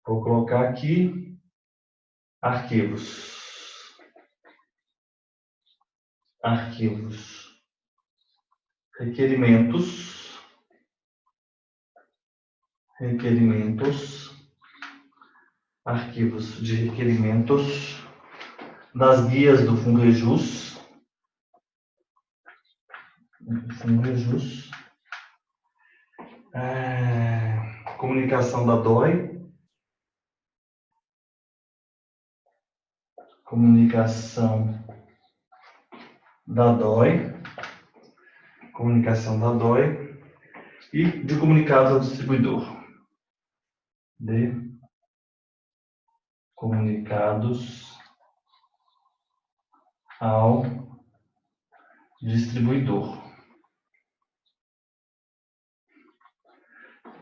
Vou colocar aqui arquivos. Arquivos. Requerimentos. Requerimentos. Arquivos de requerimentos das guias do FUNREJUS. FUNREJUS. Comunicação da DOI. Comunicação da DOI. Comunicação da DOI. E de comunicados ao distribuidor. De comunicados ao distribuidor.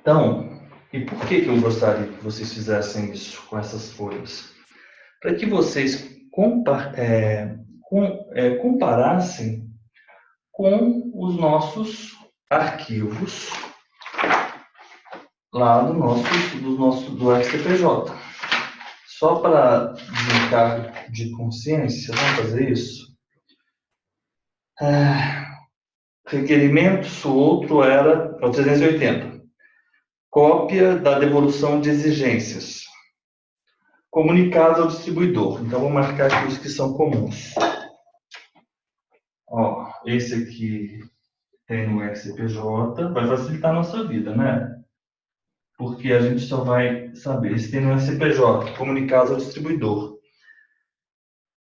Então, e por que eu gostaria que vocês fizessem isso com essas folhas? Para que vocês comparassem com os nossos arquivos lá do STPJ. Só para brincar de consciência, vamos fazer isso? Requerimentos, o outro era o 380. Cópia da devolução de exigências. Comunicados ao distribuidor. Então, vou marcar aqui os que são comuns. Ó, esse aqui tem no RCPJ, vai facilitar a nossa vida, né? Porque a gente só vai saber. Esse tem no RCPJ, comunicados ao distribuidor.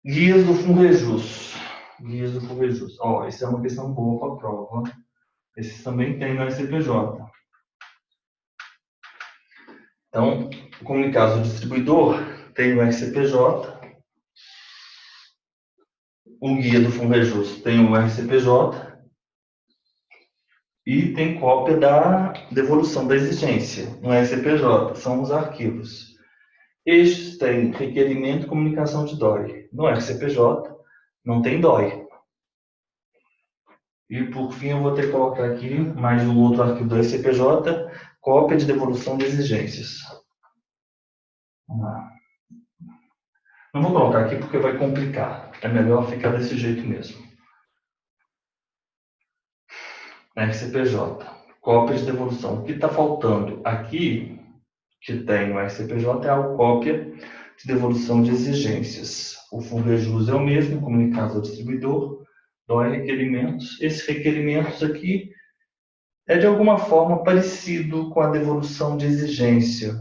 Guias do Fundejus. Guias do Fundejus. Ó, essa é uma questão boa para a prova. Esse também tem no RCPJ. Então, comunicados ao distribuidor tem no RCPJ. O Guia do Fundejus tem o RCPJ. E tem cópia da devolução da exigência no RCPJ, são os arquivos. Estes têm requerimento e comunicação de DOI. No RCPJ não tem DOI. E por fim eu vou ter que colocar aqui mais um outro arquivo do RCPJ, cópia de devolução de exigências. Vamos lá. Não vou colocar aqui porque vai complicar. É melhor ficar desse jeito mesmo. RCPJ, cópia de devolução. O que está faltando aqui, que tem no RCPJ, é a cópia de devolução de exigências. O Fundejus é o mesmo, comunicado ao distribuidor, DOI requerimentos. Esses requerimentos aqui é de alguma forma parecido com a devolução de exigência.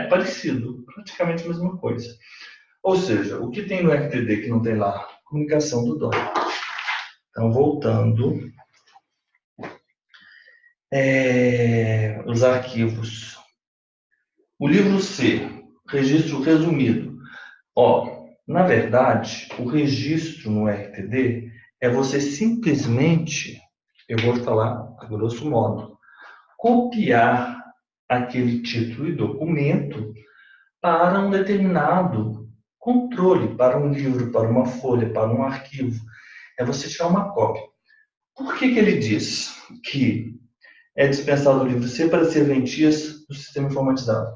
Parecido, praticamente a mesma coisa. Ou seja, o que tem no RTD que não tem lá? Comunicação do DOI. Então, voltando, os arquivos. O livro C, registro resumido. Na verdade, o registro no RTD é você simplesmente, eu vou falar a grosso modo, copiar aquele título e documento para um determinado controle, para um livro, para uma folha, para um arquivo. É você tirar uma cópia. Por que ele diz que é dispensado o livro C para serventias do sistema informatizado?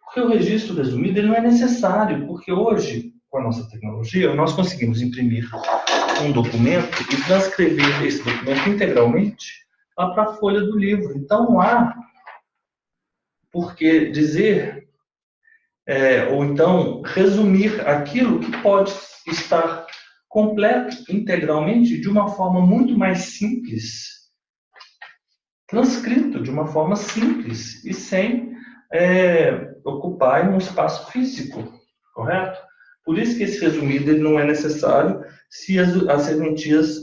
Porque o registro resumido ele não é necessário, porque hoje, com a nossa tecnologia, nós conseguimos imprimir um documento e transcrever esse documento integralmente lá para a folha do livro. Então, não há por que dizer, ou então resumir aquilo que pode estar completo, integralmente, de uma forma muito mais simples, transcrito de uma forma simples e sem ocupar um espaço físico, correto? Por isso que esse resumido ele não é necessário se as serventias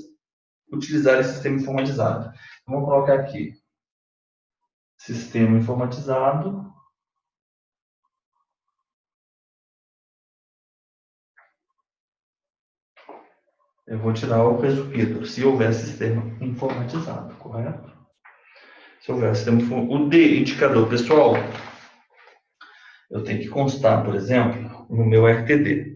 utilizarem sistema informatizado. Então, vou colocar aqui, sistema informatizado. Eu vou tirar o resumido, se houver sistema informatizado, correto? Se houver sistema informatizado. O D, indicador pessoal, eu tenho que constar, por exemplo, no meu RTD.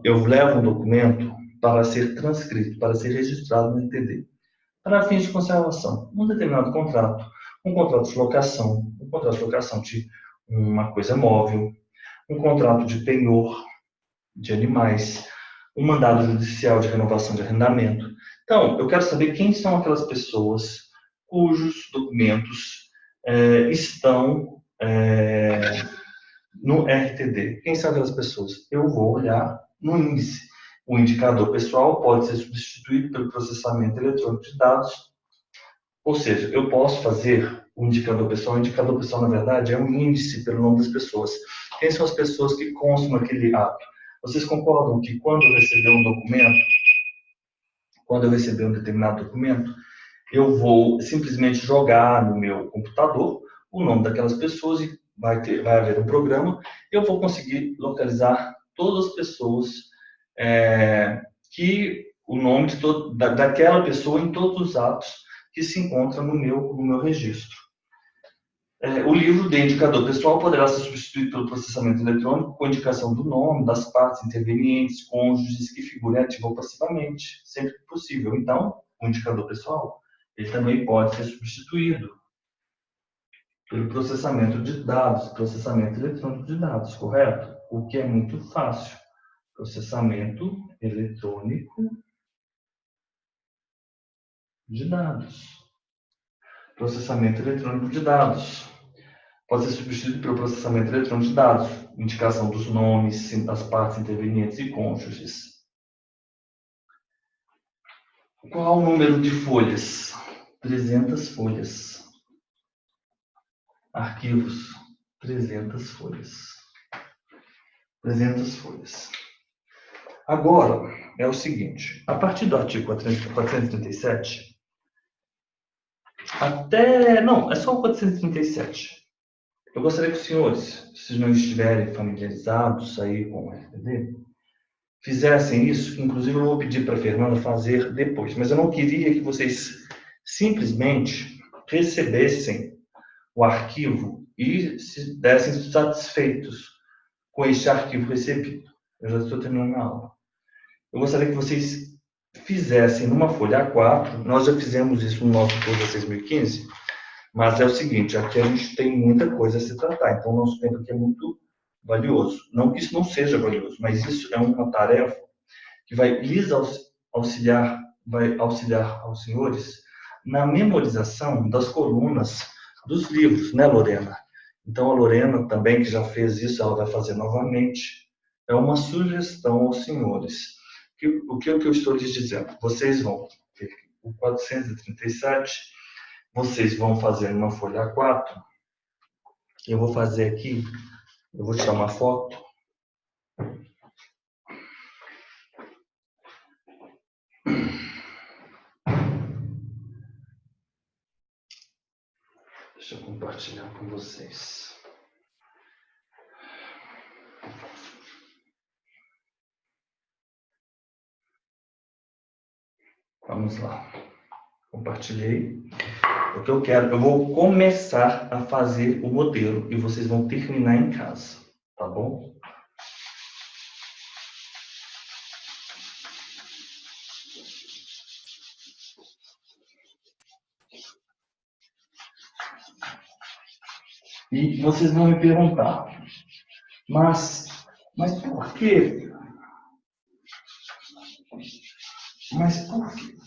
Eu levo um documento para ser transcrito, para ser registrado no RTD, para fins de conservação. Um determinado contrato, um contrato de locação de uma coisa móvel, um contrato de penhor de animais, um mandado judicial de renovação de arrendamento. Então, eu quero saber quem são aquelas pessoas cujos documentos estão no RTD. Quem são aquelas pessoas? Eu vou olhar no índice. O indicador pessoal pode ser substituído pelo processamento eletrônico de dados. Ou seja, eu posso fazer o indicador pessoal. O indicador pessoal, na verdade, é um índice pelo nome das pessoas. Quem são as pessoas que constam naquele ato? Vocês concordam que quando eu receber um documento, quando eu receber um determinado documento, eu vou simplesmente jogar no meu computador o nome daquelas pessoas e vai haver um programa, eu vou conseguir localizar todas as pessoas que o nome daquela pessoa em todos os atos que se encontram no meu registro. O livro de indicador pessoal poderá ser substituído pelo processamento eletrônico com indicação do nome, das partes intervenientes, cônjuges que figurem ativa ou passivamente, sempre que possível. Então, o indicador pessoal ele também pode ser substituído pelo processamento de dados, processamento eletrônico de dados, correto? O que é muito fácil. Processamento eletrônico de dados. processamento eletrônico de dados. Pode ser substituído pelo processamento eletrônico de dados, indicação dos nomes, das partes intervenientes e cônjuges. Qual o número de folhas? 300 folhas. Arquivos, 300 folhas. 300 folhas. Agora, é o seguinte, a partir do artigo 437, não, é só o 437. Eu gostaria que os senhores, se não estiverem familiarizados aí com o RTD, fizessem isso. Inclusive, eu vou pedir para a Fernanda fazer depois, mas eu não queria que vocês simplesmente recebessem o arquivo e se dessem satisfeitos com este arquivo recebido. Eu já estou terminando a aula. Eu gostaria que vocês fizessem numa folha A4, nós já fizemos isso no nosso curso 2015, mas é o seguinte, aqui a gente tem muita coisa a se tratar, então o nosso tempo aqui é muito valioso. Não que isso não seja valioso, mas isso é uma tarefa que vai lhes auxiliar, aos senhores na memorização das colunas dos livros, né, Lorena? Então a Lorena também, que já fez isso, ela vai fazer novamente. É uma sugestão aos senhores. O que eu estou lhes dizendo? Vocês vão ter o 437, vocês vão fazer uma folha A4. Eu vou fazer aqui, eu vou tirar uma foto. Deixa eu compartilhar com vocês. Vamos lá. Compartilhei. O que eu quero, eu vou começar a fazer o modelo e vocês vão terminar em casa, tá bom? E vocês vão me perguntar, mas por quê? Mas por quê?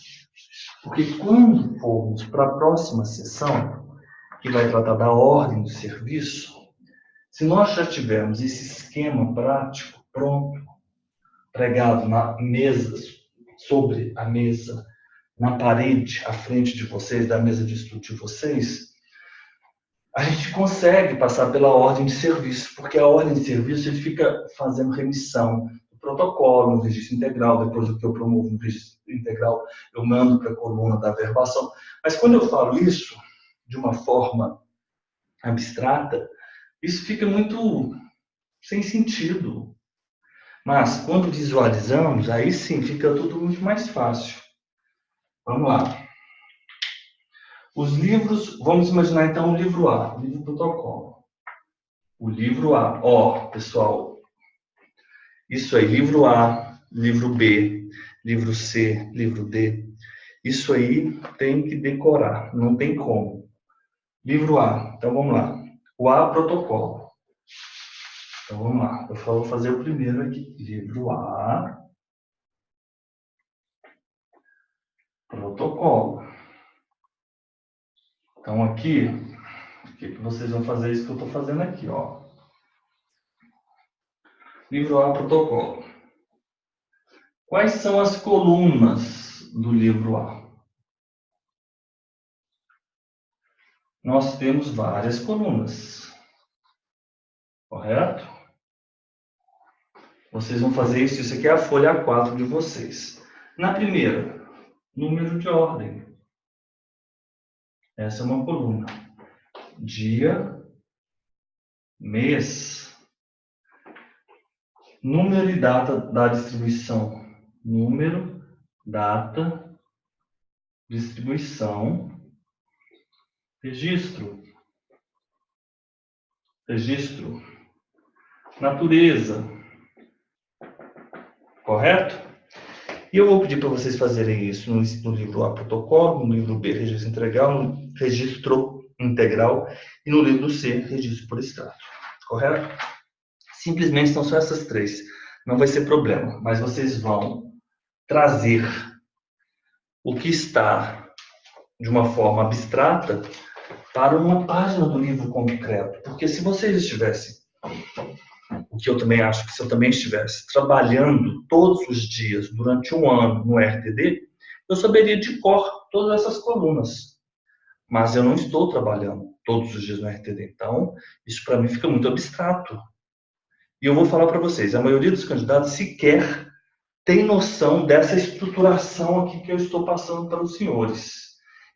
Porque quando formos para a próxima sessão, que vai tratar da ordem do serviço, se nós já tivermos esse esquema prático pronto, pregado na mesa, sobre a mesa, na parede à frente de vocês, da mesa de estudo de vocês, a gente consegue passar pela ordem de serviço, porque a ordem de serviço ele fica fazendo remissão do protocolo, no registro integral, depois do que eu promovo no registro integral, eu mando para a coluna da verbação. Mas quando eu falo isso de uma forma abstrata, isso fica muito sem sentido. Mas quando visualizamos, aí sim fica tudo muito mais fácil. Vamos lá. Os livros, vamos imaginar então o livro A, o livro protocolo. O livro A, ó, pessoal, isso aí, livro A, livro B, livro C, livro D, isso aí tem que decorar, não tem como. Livro A, então vamos lá. O A, protocolo. Então vamos lá, eu vou fazer o primeiro aqui. Livro A, protocolo. Então aqui, o que vocês vão fazer isso que eu estou fazendo aqui, ó. Livro A, protocolo. Quais são as colunas do livro A? Nós temos várias colunas, correto? Vocês vão fazer isso, isso aqui é a folha A4 de vocês. Na primeira, número de ordem. Essa é uma coluna. Dia, mês, número e data da distribuição. Número, data, distribuição, registro. Registro. Natureza. Correto? E eu vou pedir para vocês fazerem isso no livro A, protocolo, no livro B, registro integral, e no livro C, registro por extrato. Correto? Simplesmente são só essas três. Não vai ser problema, mas vocês vão trazer o que está de uma forma abstrata para uma página do livro concreto. Porque se vocês estivessem, o que eu também acho que se eu também estivesse trabalhando todos os dias durante um ano no RTD, eu saberia de cor todas essas colunas. Mas eu não estou trabalhando todos os dias no RTD. Então, isso para mim fica muito abstrato. E eu vou falar para vocês, a maioria dos candidatos sequer tem noção dessa estruturação aqui que eu estou passando para os senhores.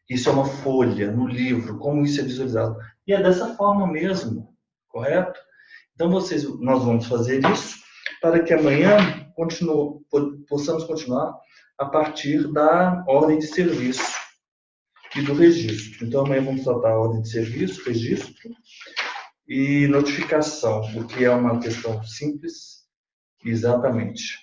Isso é uma folha no livro, como isso é visualizado. E é dessa forma mesmo, correto? Então, nós vamos fazer isso para que amanhã possamos continuar a partir da ordem de serviço e do registro. Então, amanhã vamos tratar a ordem de serviço, registro e notificação, o que é uma questão simples, exatamente.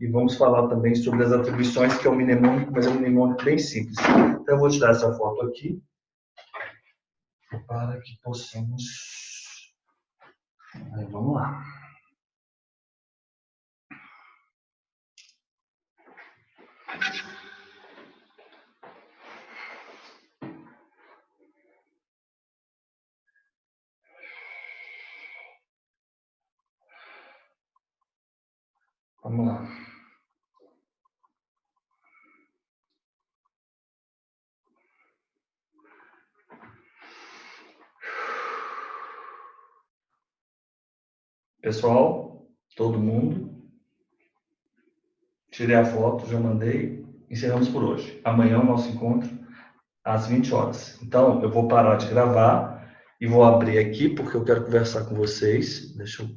E vamos falar também sobre as atribuições, que é um mnemônico, mas é um mnemônico bem simples. Então, eu vou tirar essa foto aqui, para que possamos... Aí, vamos lá. Vamos lá. Pessoal, todo mundo, tirei a foto, já mandei, encerramos por hoje. Amanhã o nosso encontro às 20 horas. Então, eu vou parar de gravar e vou abrir aqui porque eu quero conversar com vocês. Deixa eu